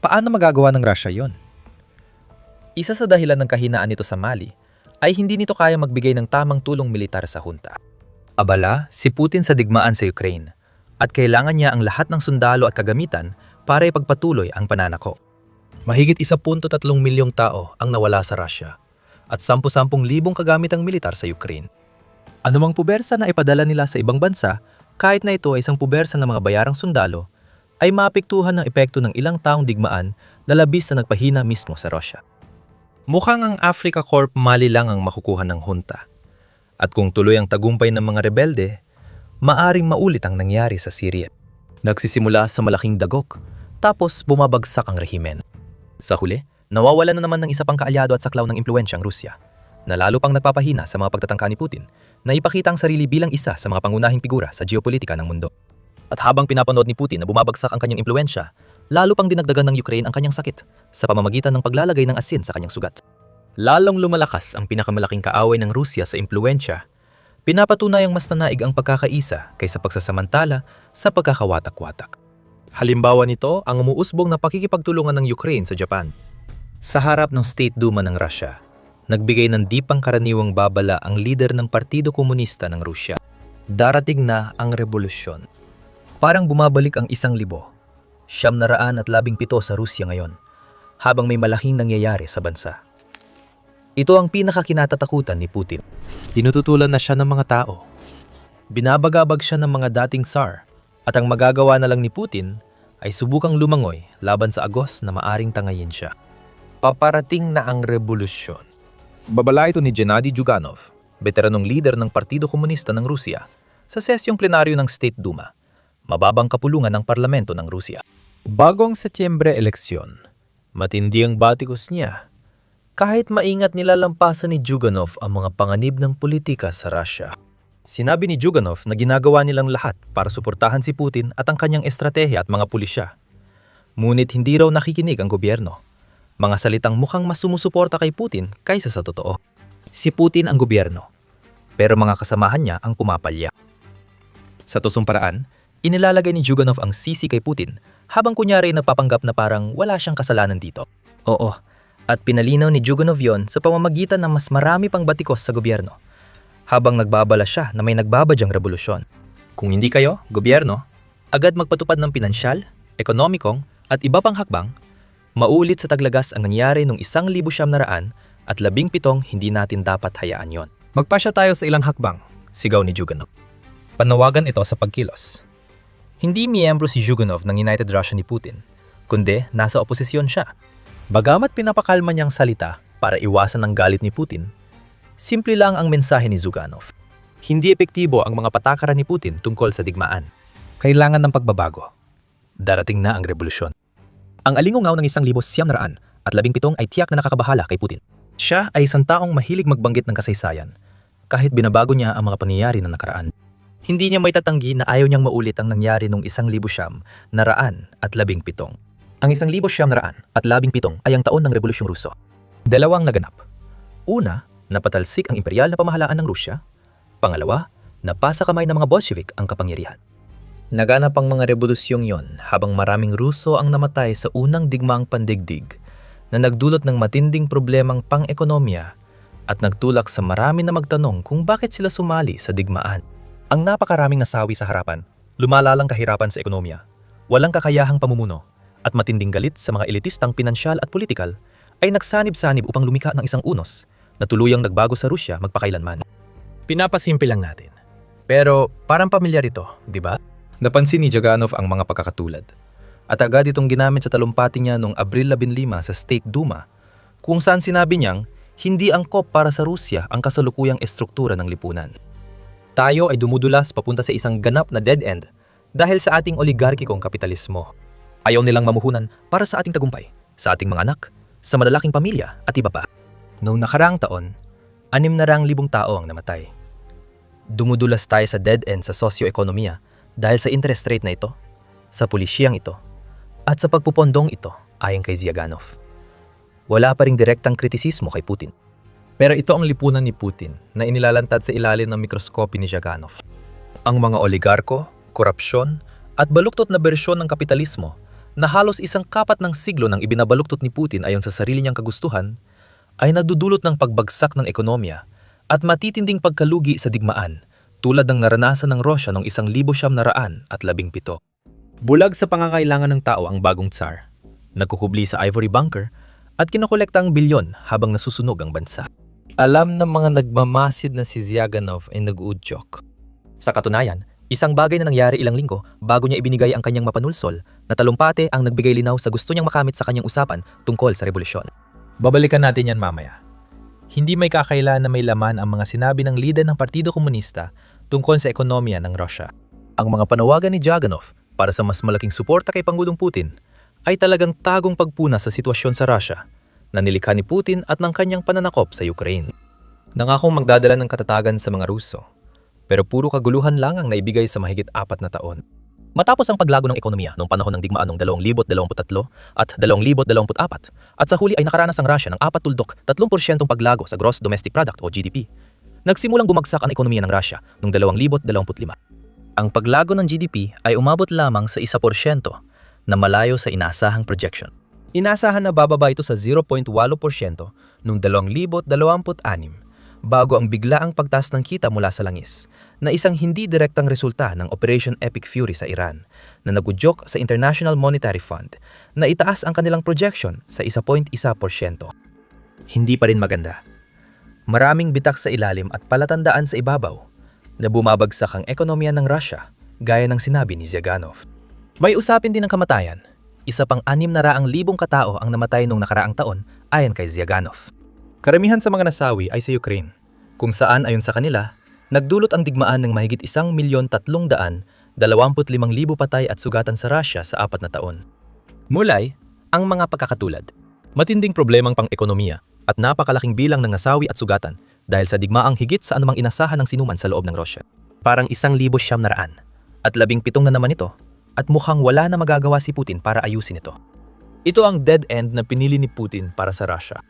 Paano magagawa ng Russia yon? Isa sa dahilan ng kahinaan nito sa Mali ay hindi nito kaya magbigay ng tamang tulong militar sa hunta. Abala si Putin sa digmaan sa Ukraine at kailangan niya ang lahat ng sundalo at kagamitan para ipagpatuloy ang pananakop. Mahigit 1.3 milyong tao ang nawala sa Russia at 10,000 kagamitang militar sa Ukraine. Anumang pubersa na ipadala nila sa ibang bansa, kahit na ito ay isang pubersa ng mga bayarang sundalo, ay maapektuhan ng epekto ng ilang taong digmaan na labis na nagpahina mismo sa Russia. Mukhang ang Africa Corps Mali lang ang makukuha ng hunta. At kung tuloy ang tagumpay ng mga rebelde, maaring maulit ang nangyari sa Syria. Nagsisimula sa malaking dagok, tapos bumabagsak ang rehimen. Sa huli, nawawala na naman ng isa pang kaalyado at saklaw ng impluwensya ang Rusya, na lalo pang nagpapahina sa mga pagtatangka ni Putin na ipakita ang sarili bilang isa sa mga pangunahing figura sa geopolitika ng mundo. At habang pinapanood ni Putin na bumabagsak ang kanyang impluwensya, lalo pang dinagdagan ng Ukraine ang kanyang sakit sa pamamagitan ng paglalagay ng asin sa kanyang sugat. Lalong lumalakas ang pinakamalaking kaaway ng Rusya sa impluwensya, pinapatunayang mas nanaig ang pagkakaisa kaysa pagsasamantala sa pagkakawatak-watak. Halimbawa nito ang umuusbong na pakikipagtulungan ng Ukraine sa Japan. Sa harap ng State Duma ng Russia, nagbigay ng di pangkaraniwang babala ang lider ng Partido Komunista ng Rusya. Darating na ang revolusyon. Parang bumabalik ang 1,000, 917 sa Rusya ngayon, habang may malaking nangyayari sa bansa. Ito ang pinakakinatatakutan ni Putin. Tinututulan na siya ng mga tao. Binabagabag siya ng mga dating Tsar, at ang magagawa na lang ni Putin ay subukang lumangoy laban sa agos na maaring tangayin siya. Paparating na ang revolusyon. Babala ito ni Gennady Zyuganov, veteranong leader ng Partido Komunista ng Rusya, sa sesyong plenaryo ng State Duma, mababang kapulungan ng parlamento ng Rusya. Bagong Setyembre eleksyon, matindi ang batikos niya. Kahit maingat nilalampasan ni Zyuganov ang mga panganib ng politika sa Rusya. Sinabi ni Zyuganov na ginagawa nilang lahat para suportahan si Putin at ang kanyang estratehiya at mga pulisya. Ngunit hindi raw nakikinig ang gobyerno. Mga salitang mukhang mas sumusuporta kay Putin kaysa sa totoo. Si Putin ang gobyerno, pero mga kasamahan niya ang pumapalya. Sa tusong paraan, inilalagay ni Zyuganov ang sisi kay Putin habang kunyari nagpapanggap na parang wala siyang kasalanan dito. Oo, at pinalinaw ni Zyuganov yon sa pamamagitan ng mas marami pang batikos sa gobyerno, habang nagbabala siya na may nagbabadyang revolusyon. Kung hindi kayo, gobyerno, agad magpatupad ng pinansyal, ekonomikong at iba pang hakbang, maulit sa taglagas ang nangyari noong 1,917 at 17 hindi natin dapat hayaan yon. Magpasya tayo sa ilang hakbang, sigaw ni Zyuganov. Panawagan ito sa pagkilos. Hindi miyembro si Zyuganov ng United Russia ni Putin, kundi nasa oposisyon siya. Bagamat pinapakalma niyang salita para iwasan ang galit ni Putin, simple lang ang mensahe ni Zyuganov. Hindi epektibo ang mga patakaran ni Putin tungkol sa digmaan. Kailangan ng pagbabago. Darating na ang revolusyon. Ang alingungaw ng 1,917 ay tiyak na nakakabahala kay Putin. Siya ay isang taong mahilig magbanggit ng kasaysayan, kahit binabago niya ang mga pangyayari na nakaraan. Hindi niya may tatanggi na ayaw niyang maulit ang nangyari noong 1,917. Ang 1,917 ay ang taon ng Rebolusyong Ruso. Dalawang naganap. Una, napatalsik ang imperial na pamahalaan ng Rusya. Pangalawa, napasa kamay ng mga Bolshevik ang kapangyarihan. Naganap ang mga rebolusyong yon habang maraming Ruso ang namatay sa unang digmaang pandigdig na nagdulot ng matinding problemang pang-ekonomiya at nagtulak sa marami na magtanong kung bakit sila sumali sa digmaan. Ang napakaraming nasawi sa harapan, lumalalang kahirapan sa ekonomiya, walang kakayahang pamumuno, at matinding galit sa mga elitistang pinansyal at politikal ay nagsanib-sanib upang lumika ng isang unos na tuluyang nagbago sa Rusya magpakailanman. Pinapasimple lang natin. Pero parang pamilyar ito, di ba? Napansin ni Zyuganov ang mga pagkakatulad. At agad itong ginamit sa talumpati niya noong Abril 15 sa State Duma, kung saan sinabi niyang Hindi angkop para sa Rusya ang kasalukuyang estruktura ng lipunan. Tayo ay dumudulas papunta sa isang ganap na dead end dahil sa ating oligarkikong kapitalismo. Ayaw nilang mamuhunan para sa ating tagumpay, sa ating mga anak, sa malalaking pamilya at iba pa. Noong nakaraang taon, 600,000 tao ang namatay. Dumudulas tayo sa dead end sa sosyo-ekonomiya dahil sa interest rate na ito, sa pulisyang ito, at sa pagpupondong ito ayon kay Zyuganov. Wala pa ring direktang kritisismo kay Putin. Pero ito ang lipunan ni Putin na inilalantad sa ilalim ng mikroskopi ni Zyuganov. Ang mga oligarko, korupsyon, at baluktot na bersyon ng kapitalismo na halos isang kapat ng siglo nang ibinabaluktot ni Putin ayon sa sarili niyang kagustuhan ay nagdudulot ng pagbagsak ng ekonomiya at matitinding pagkalugi sa digmaan tulad ng naranasan ng Russia noong 1917. Bulag sa pangangailangan ng tao ang bagong tsar. Nagkukubli sa ivory bunker at kinokolekta ang bilyon habang nasusunog ang bansa. Alam ng mga nagmamasid na si Zyuganov ay nag-uudyok. Sa katunayan, isang bagay na nangyari ilang linggo bago niya ibinigay ang kanyang mapanulsol na talumpate ang nagbigay linaw sa gusto niyang makamit sa kanyang usapan tungkol sa revolusyon. Babalikan natin yan mamaya. Hindi may kakailan na may laman ang mga sinabi ng lider ng Partido Komunista tungkol sa ekonomiya ng Russia. Ang mga panawagan ni Zyuganov para sa mas malaking suporta kay Pangulong Putin ay talagang tagong pagpuna sa sitwasyon sa Russia na nilikha ni Putin at ng kanyang pananakop sa Ukraine. Nangakong magdadala ng katatagan sa mga Ruso, pero puro kaguluhan lang ang naibigay sa mahigit 4 na taon. Matapos ang paglago ng ekonomiya noong panahon ng digmaan noong 2023 at 2024 at sa huli ay nakaranas ang Russia ng 3% paglago sa Gross Domestic Product o GDP. Nagsimulang bumagsak ang ekonomiya ng Russia noong 2025. Ang paglago ng GDP ay umabot lamang sa 1% na malayo sa inaasahang projection. Inasahan na bababa ito sa 0.8% noong 2026 bago ang biglaang pagtaas ng kita mula sa langis na isang hindi direktang resulta ng Operation Epic Fury sa Iran na nagudyok sa International Monetary Fund na itaas ang kanilang projection sa 1.1%. Hindi pa rin maganda. Maraming bitak sa ilalim at palatandaan sa ibabaw na bumabagsak ang ekonomiya ng Russia gaya ng sinabi ni Zyuganov. May usapin din ng kamatayan. Isa pang 600,000 katao ang namatay noong nakaraang taon ayon kay Zyuganov. Karamihan sa mga nasawi ay sa Ukraine, kung saan ayon sa kanila, nagdulot ang digmaan ng mahigit 1,325,000 patay at sugatan sa Russia sa 4 na taon. Mulay, ang mga pagkakatulad. Matinding problemang pang-ekonomiya at napakalaking bilang ng nasawi at sugatan dahil sa digmaang higit sa anumang inasahan ng sinuman sa loob ng Russia. Parang 1,700 at 17 na naman ito at mukhang wala na magagawa si Putin para ayusin ito. Ito ang dead end na pinili ni Putin para sa Russia.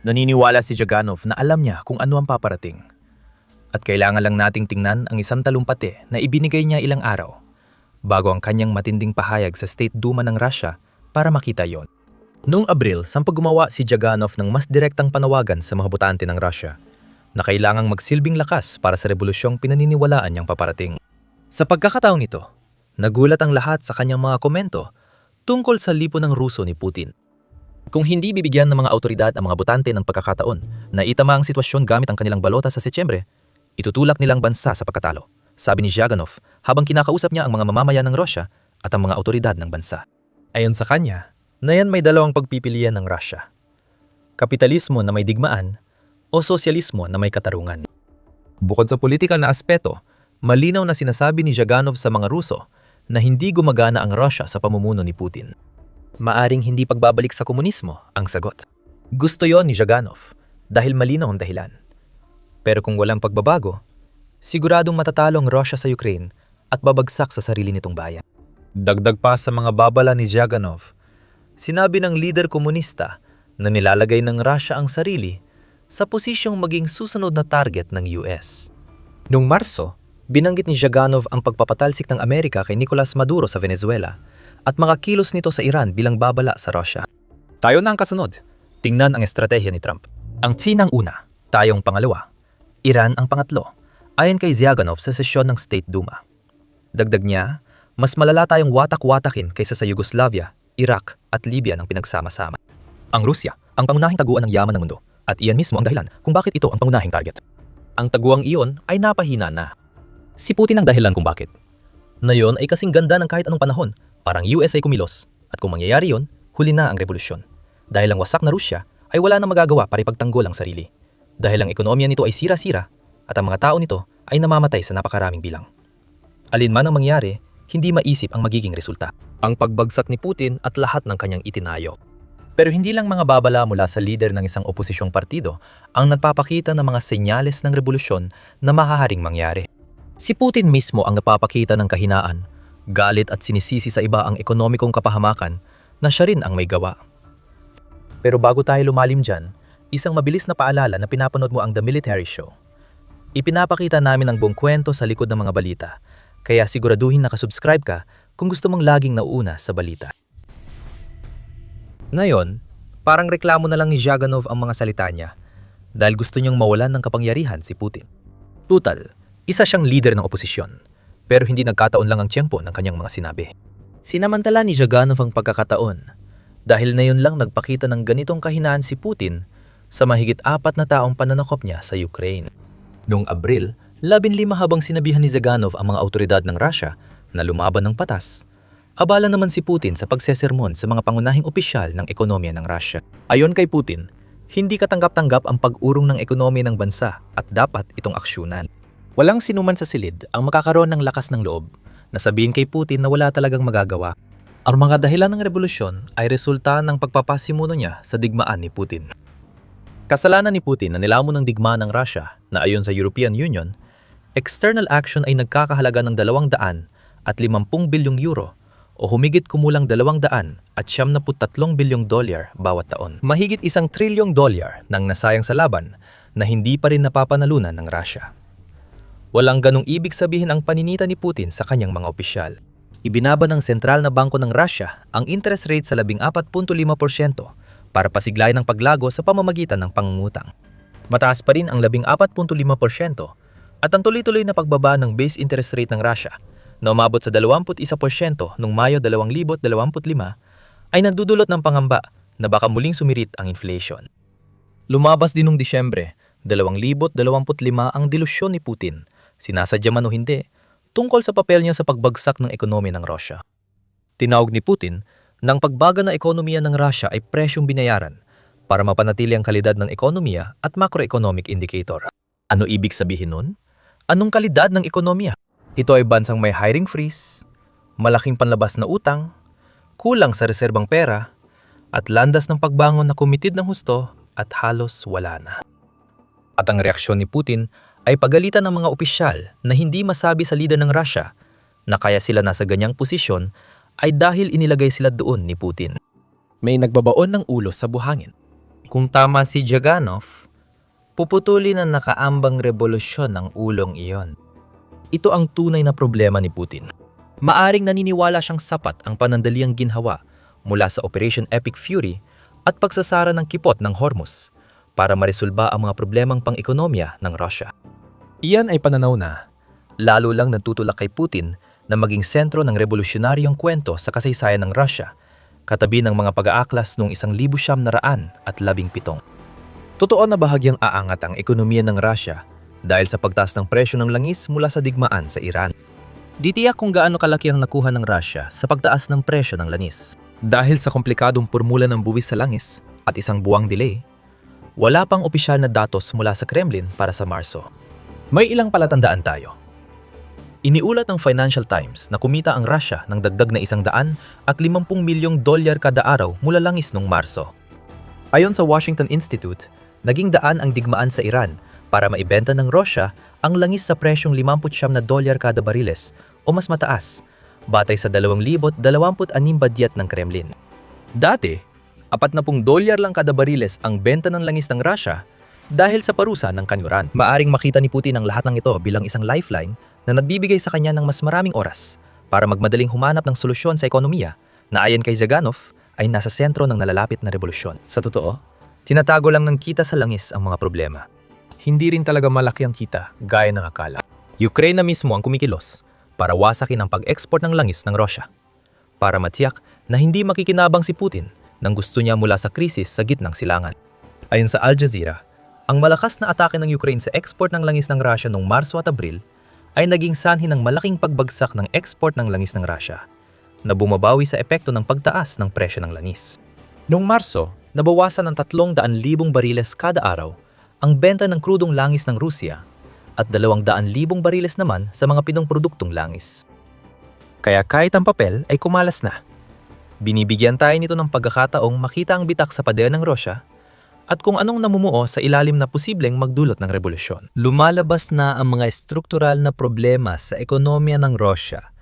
Naniniwala si Zyuganov na alam niya kung ano ang paparating. At kailangan lang nating tingnan ang isang talumpate na ibinigay niya ilang araw bago ang kanyang matinding pahayag sa State Duma ng Russia para makita yon. Noong Abril, sampag gumawa si Zyuganov ng mas direktang panawagan sa mga botante ng Russia na kailangang magsilbing lakas para sa rebolusyong pinaniniwalaan niyang paparating. Sa pagkakataong ito, nagulat ang lahat sa kanyang mga komento tungkol sa lipo ng Ruso ni Putin. Kung hindi bibigyan ng mga autoridad ang mga botante ng pagkakataon na itama ang sitwasyon gamit ang kanilang balota sa Setyembre, itutulak nilang bansa sa pagkatalo, sabi ni Zyuganov habang kinakausap niya ang mga mamamayan ng Russia at ang mga autoridad ng bansa. Ayon sa kanya, na yan may dalawang pagpipilian ng Russia. Kapitalismo na may digmaan o sosyalismo na may katarungan. Bukod sa politikal na aspeto, malinaw na sinasabi ni Zyuganov sa mga Ruso na hindi gumagana ang Russia sa pamumuno ni Putin. Maaring hindi pagbabalik sa komunismo ang sagot. Gusto yon ni Zyuganov dahil malinaw ang dahilan. Pero kung walang pagbabago, siguradong matatalo ang Russia sa Ukraine at babagsak sa sarili nitong bayan. Dagdag pa sa mga babala ni Zyuganov, sinabi ng lider komunista na nilalagay ng Russia ang sarili sa posisyong maging susunod na target ng US. Noong Marso, binanggit ni Zyuganov ang pagpapatalsik ng Amerika kay Nicolas Maduro sa Venezuela at mga kilos nito sa Iran bilang babala sa Russia. Tayo na ang kasunod. Tingnan ang estratehiya ni Trump. Ang China ang una, tayong pangalawa. Iran ang pangatlo, ayon kay Zyuganov sa sesyon ng State Duma. Dagdag niya, mas malala tayong watak-watakin kaysa sa Yugoslavia, Iraq at Libya ng pinagsama-sama. Ang Rusya, ang pangunahing taguan ng yaman ng mundo, at iyan mismo ang dahilan kung bakit ito ang pangunahing target. Ang taguang iyon ay napahina na. Si Putin ang dahilan kung bakit. Na yon ay kasing ganda ng kahit anong panahon, parang US ay kumilos, at kung mangyayari yon, huli na ang revolusyon. Dahil ang wasak na Rusya ay wala na magagawa para ipagtanggol ang sarili. dahil ang ekonomiya nito ay sira-sira at ang mga tao nito ay namamatay sa napakaraming bilang. Alin man ang mangyari, hindi maisip ang magiging resulta. Ang pagbagsak ni Putin at lahat ng kanyang itinayo. Pero hindi lang mga babala mula sa lider ng isang oposisyong partido ang nagpapakita ng mga senyales ng revolusyon na maaaring mangyari. Si Putin mismo ang napapakita ng kahinaan, galit at sinisisi sa iba ang ekonomikong kapahamakan na siya rin ang may gawa. Pero bago tayo lumalim dyan, isang mabilis na paalala na pinapanood mo ang The Military Show. Ipinapakita namin ang buong kwento sa likod ng mga balita, kaya siguraduhin nakasubscribe ka kung gusto mong laging nauuna sa balita. Ngayon, parang reklamo na lang ni Zhaganov ang mga salita niya dahil gusto niyang mawalan ng kapangyarihan si Putin. Tutal, isa siyang leader ng oposisyon, pero hindi nagkataon lang ang tiyempo ng kanyang mga sinabi. Sinamantala ni Zhaganov ang pagkakataon dahil na yun lang nagpakita ng ganitong kahinaan si Putin sa mahigit 4 na taong pananakop niya sa Ukraine. Noong Abril, 15 habang sinabihan ni Zhaganov ang mga autoridad ng Russia na lumaban ng patas, abala naman si Putin sa pagsesermon sa mga pangunahing opisyal ng ekonomiya ng Russia. Ayon kay Putin, hindi katanggap-tanggap ang pag-urong ng ekonomiya ng bansa at dapat itong aksyonan. Walang sinuman sa silid ang makakaroon ng lakas ng loob na sabihin kay Putin na wala talagang magagawa. Ang mga dahilan ng revolusyon ay resulta ng pagpapasimuno niya sa digmaan ni Putin. Kasalanan ni Putin na nilamon ng digmaan ng Russia na ayon sa European Union, external action ay nagkakahalaga ng 250 bilyong euro o humigit kumulang 273 bilyong dolyar bawat taon. Mahigit $1 trilyong nang nasayang sa laban na hindi pa rin napapanalunan ng Russia. Walang ganong ibig sabihin ang paninita ni Putin sa kanyang mga opisyal. Ibinaba ng Sentral na Bangko ng Russia ang interest rate sa 14.5% para pasiglayan ang paglago sa pamamagitan ng pangungutang. Mataas pa rin ang 14.5% at ang tuloy-tuloy na pagbaba ng base interest rate ng Russia na umabot sa 21% noong Mayo 2025 ay nagdudulot ng pangamba na baka muling sumirit ang inflation. Lumabas din noong Disyembre 2025 ang delusyon ni Putin, sinasadya man o hindi, tungkol sa papel niya sa pagbagsak ng ekonomiya ng Russia. Tinawag ni Putin na ang pagbaga ng ekonomiya ng Russia ay presyong binayaran para mapanatili ang kalidad ng ekonomiya at macroeconomic indicator. Ano ibig sabihin nun? Anong kalidad ng ekonomiya? Ito ay bansang may hiring freeze, malaking panlabas na utang, kulang sa reserbang pera, at landas ng pagbangon na kumitid ng husto at halos wala na. At ang reaksyon ni Putin ay pagalitan ng mga opisyal na hindi masabi sa leader ng Russia na kaya sila nasa ganyang posisyon ay dahil inilagay sila doon ni Putin. May nagbabaon ng ulo sa buhangin. Kung tama si Zhaganov, puputulin ang nakaambang revolusyon ng ulong iyon. Ito ang tunay na problema ni Putin. Maaring naniniwala siyang sapat ang panandaliang ginhawa mula sa Operation Epic Fury at pagsasara ng kipot ng Hormuz para maresolba ang mga problemang pang-ekonomiya ng Russia. Iyan ay pananaw na, lalo lang nagtutulak kay Putin na maging sentro ng revolusyonaryong kwento sa kasaysayan ng Russia, katabi ng mga pag-aaklas noong 1917. Totoo na bahagyang aangat ang ekonomiya ng Russia dahil sa pagtaas ng presyo ng langis mula sa digmaan sa Iran. Di tiyak kung gaano kalaki ang nakuha ng Russia sa pagtaas ng presyo ng langis. Dahil sa komplikadong formula ng buwis sa langis at isang buwang delay, wala pang opisyal na datos mula sa Kremlin para sa Marso. May ilang palatandaan tayo. Iniulat ng Financial Times na kumita ang Russia ng dagdag na $150 milyong kada araw mula langis noong Marso. Ayon sa Washington Institute, naging daan ang digmaan sa Iran para maibenta ng Russia ang langis sa presyong $59 kada bariles o mas mataas, batay sa $2,026 badyet ng Kremlin. Dati, $40 lang kada bariles ang benta ng langis ng Russia dahil sa parusa ng kanyuran. Maaring makita ni Putin ang lahat ng ito bilang isang lifeline na nagbibigay sa kanya ng mas maraming oras para magmadaling humanap ng solusyon sa ekonomiya na ayon kay Zhaganov ay nasa sentro ng nalalapit na revolusyon. Sa totoo, tinatago lang ng kita sa langis ang mga problema. Hindi rin talaga malaki ang kita, gaya ng akala. Ukraine na mismo ang kumikilos para wasakin ang pag-export ng langis ng Russia. Para matiyak na hindi makikinabang si Putin nang gusto niya mula sa krisis sa gitnang silangan. Ayon sa Al Jazeera, ang malakas na atake ng Ukraine sa export ng langis ng Russia noong Marso at Abril ay naging sanhi ng malaking pagbagsak ng export ng langis ng Russia na bumabawi sa epekto ng pagtaas ng presyo ng langis. Noong Marso, nabawasan ng 300,000 bariles kada araw ang benta ng krudong langis ng Rusya at 200,000 bariles naman sa mga pinong produktong langis. Kaya kahit ang papel ay kumalas na. Binibigyan tayo nito ng pagkakataong makita ang bitak sa pader ng Rusya at kung anong namumuo sa ilalim na posibleng magdulot ng revolusyon. Lumalabas na ang mga estruktural na problema sa ekonomiya ng Rusya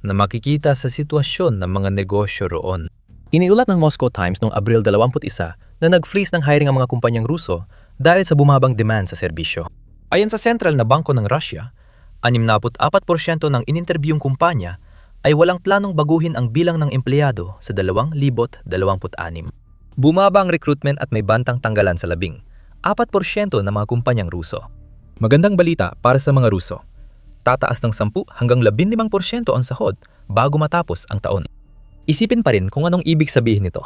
na makikita sa sitwasyon ng mga negosyo roon. Iniulat ng Moscow Times noong Abril 21 na nag-freeze ng hiring ang mga kumpanyang Ruso dahil sa bumabang demand sa serbisyo. Ayon sa Sentral na Bangko ng Rusya, 64% ng ininterbyong kumpanya ay walang planong baguhin ang bilang ng empleyado sa 2026. Bumaba ang recruitment at may bantang tanggalan sa 4% ng mga kumpanyang Ruso. Magandang balita para sa mga Ruso. Tataas ng 10 hanggang 15% ang sahod bago matapos ang taon. Isipin pa rin kung anong ibig sabihin nito.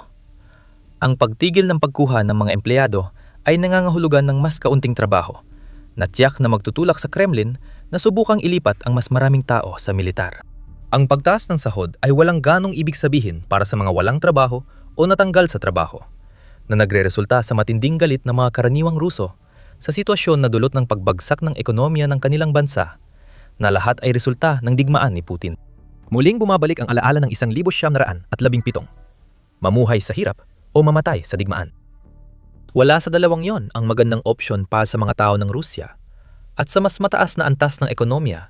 Ang pagtigil ng pagkuha ng mga empleyado ay nangangahulugan ng mas kaunting trabaho, na tiyak na magtutulak sa Kremlin na subukang ilipat ang mas maraming tao sa militar. Ang pagtaas ng sahod ay walang ganong ibig sabihin para sa mga walang trabaho o natanggal sa trabaho, na nagreresulta sa matinding galit ng mga karaniwang Ruso sa sitwasyon na dulot ng pagbagsak ng ekonomiya ng kanilang bansa, na lahat ay resulta ng digmaan ni Putin. Muling bumabalik ang alaala ng 1917, mamuhay sa hirap o mamatay sa digmaan. Wala sa dalawang yon ang magandang opsyon para sa mga tao ng Rusya, at sa mas mataas na antas ng ekonomiya,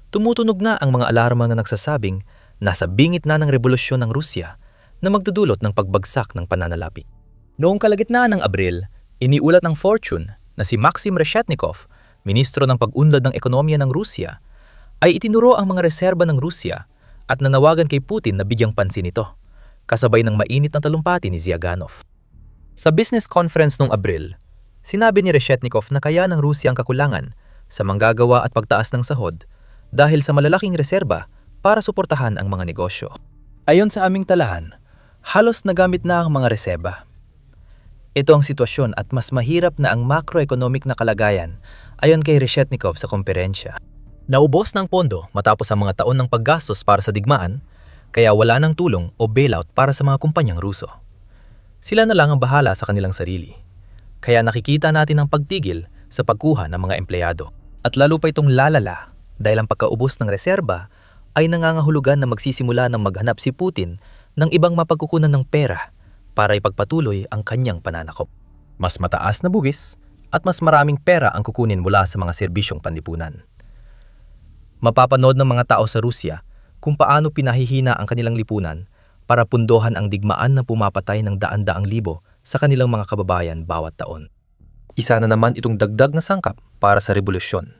tumutunog na ang mga alarma na nagsasabing nasa bingit na ng revolusyon ng Rusya na magdudulot ng pagbagsak ng pananalapi. Noong kalagitnaan ng Abril, iniulat ng Fortune na si Maxim Reshetnikov, ministro ng pag-unlad ng ekonomiya ng Rusya, ay itinuro ang mga reserba ng Rusya at nanawagan kay Putin na bigyang pansin ito, kasabay ng mainit na talumpati ni Zyuganov. Sa business conference noong Abril, sinabi ni Reshetnikov na kaya ng Rusya ang kakulangan sa manggagawa at pagtaas ng sahod dahil sa malalaking reserba para suportahan ang mga negosyo. Ayon sa aming talahan, halos nagamit na ang mga reserba. Ito ang sitwasyon at mas mahirap na ang macroeconomic na kalagayan ayon kay Reshetnikov sa komperensya. Naubos ng pondo matapos ang mga taon ng paggastos para sa digmaan, kaya wala ng tulong o bailout para sa mga kumpanyang Ruso. Sila na lang ang bahala sa kanilang sarili. Kaya nakikita natin ang pagtigil sa pagkuha ng mga empleyado. At lalo pa itong lalala dahil ang pagkaubos ng reserba ay nangangahulugan na magsisimula ng maghanap si Putin ng ibang mapagkukunan ng pera para ipagpatuloy ang kanyang pananakop. Mas mataas na bugis at mas maraming pera ang kukunin mula sa mga serbisyong panlipunan. Mapapanood ng mga tao sa Rusya kung paano pinahihina ang kanilang lipunan para pundohan ang digmaan na pumapatay ng daan-daang libo sa kanilang mga kababayan bawat taon. Isa na naman itong dagdag na sangkap para sa revolusyon.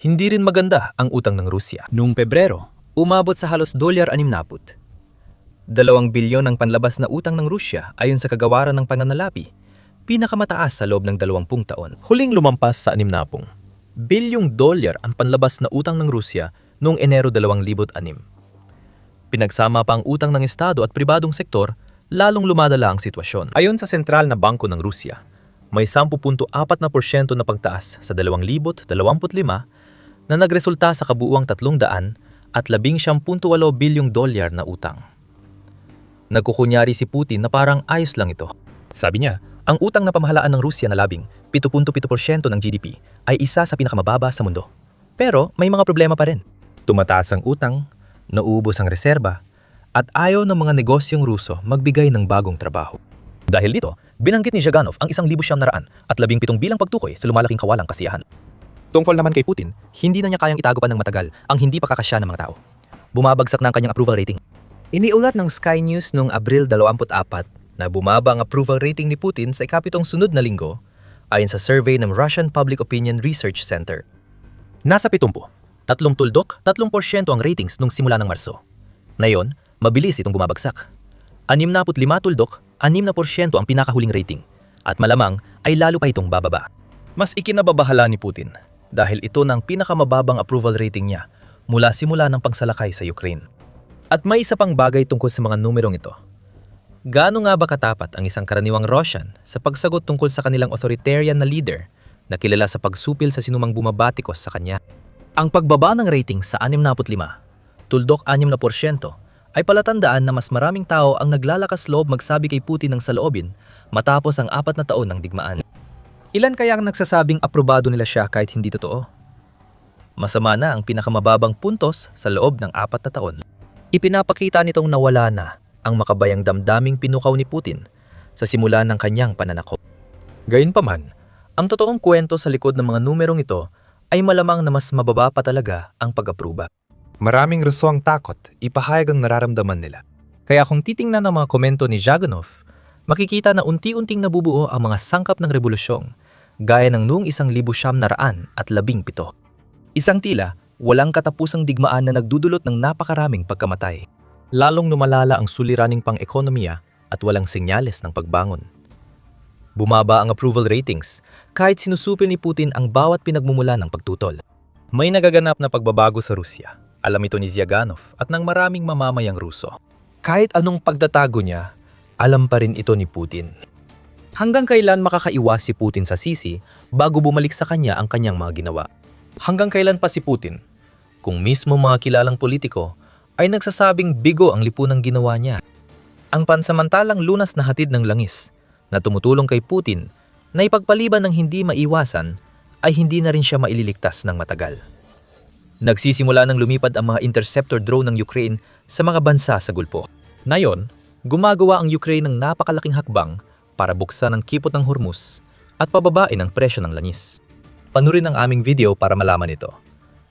Hindi rin maganda ang utang ng Rusya. Noong Pebrero, umabot sa halos $60. 2 bilyon ang panlabas na utang ng Rusya ayon sa kagawaran ng pananalapi, pinakamataas sa loob ng 20 taon. Huling lumampas sa $60 bilyong ang panlabas na utang ng Rusya noong Enero 2006. Pinagsama pa ang utang ng Estado at pribadong sektor, lalong lumadala ang sitwasyon. Ayon sa Sentral na Bangko ng Rusya, may 10.4% na pagtaas sa 2025 na nagresulta sa kabuuang $300 at $11.8 bilyong na utang. Nagkukunyari si Putin na parang ayos lang ito. Sabi niya, ang utang na pamahalaan ng Rusya na 7.7% ng GDP ay isa sa pinakamababa sa mundo. Pero may mga problema pa rin. Tumataas ang utang, nauubos ang reserba, at ayaw ng mga negosyong Ruso magbigay ng bagong trabaho. Dahil dito, binanggit ni Zyuganov ang 1,700 at 17 bilang pagtukoy sa lumalaking kawalang kasiyahan. Tungkol naman kay Putin, hindi na niya kayang itago pa ng matagal ang hindi pakakasya ng mga tao. Bumabagsak na ang kanyang approval rating. Iniulat ng Sky News noong Abril 24 na bumaba ang approval rating ni Putin sa ikapitong sunod na linggo ayon sa survey ng Russian Public Opinion Research Center. Nasa 70, 3% ang ratings nung simula ng Marso. Ngayon, mabilis itong bumabagsak. 65 tuldok, 6% ang pinakahuling rating at malamang ay lalo pa itong bababa. Mas ikinababahala ni Putin dahil ito ng pinakamababang approval rating niya mula simula ng pagsalakay sa Ukraine. At may isa pang bagay tungkol sa mga numerong ito. Gaano nga ba katapat ang isang karaniwang Russian sa pagsagot tungkol sa kanilang authoritarian na leader na kilala sa pagsupil sa sinumang bumabatikos sa kanya? Ang pagbaba ng rating sa 65, tuldok 6% ay palatandaan na mas maraming tao ang naglalakas loob magsabi kay Putin ng saloobin matapos ang 4 na taon ng digmaan. Ilan kaya ang nagsasabing aprobado nila siya kahit hindi totoo? Masama na ang pinakamababang puntos sa loob ng 4 na taon. Ipinapakita nitong nawala na ang makabayang damdaming pinukaw ni Putin sa simula ng kanyang pananakop. Gayunpaman, ang totoong kwento sa likod ng mga numerong ito ay malamang na mas mababa pa talaga ang pag-aproba. Maraming raso ang takot, ipahayag ang nararamdaman nila. Kaya kung titingnan ang mga komento ni Jaganov, makikita na unti-unting nabubuo ang mga sangkap ng revolusyon, gaya ng noong 1917. Isang tila, walang katapusang digmaan na nagdudulot ng napakaraming pagkamatay. Lalong lumalala ang suliraning pang-ekonomiya at walang senyales ng pagbangon. Bumaba ang approval ratings kahit sinusupil ni Putin ang bawat pinagmumula ng pagtutol. May nagaganap na pagbabago sa Rusya. Alam ito ni Zyuganov at ng maraming mamamayang Ruso. Kahit anong pagtatago niya, alam pa rin ito ni Putin. Hanggang kailan makakaiwas si Putin sa sisi bago bumalik sa kanya ang kanyang mga ginawa? Hanggang kailan pa si Putin? Kung mismo mga kilalang politiko ay nagsasabing bigo ang lipunang ginawa niya. Ang pansamantalang lunas na hatid ng langis na tumutulong kay Putin na ipagpaliban ng hindi maiwasan ay hindi na rin siya maililigtas ng matagal. Nagsisimula ng lumipad ang mga interceptor drone ng Ukraine sa mga bansa sa Gulpo. Ngayon, gumagawa ang Ukraine ng napakalaking hakbang para buksan ang kipot ng Hormuz at pababain ang presyo ng langis. Panurin ang aming video para malaman ito.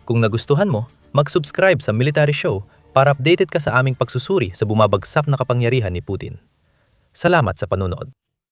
Kung nagustuhan mo, mag-subscribe sa Military Show para updated ka sa aming pagsusuri sa bumabagsak na kapangyarihan ni Putin. Salamat sa panunood.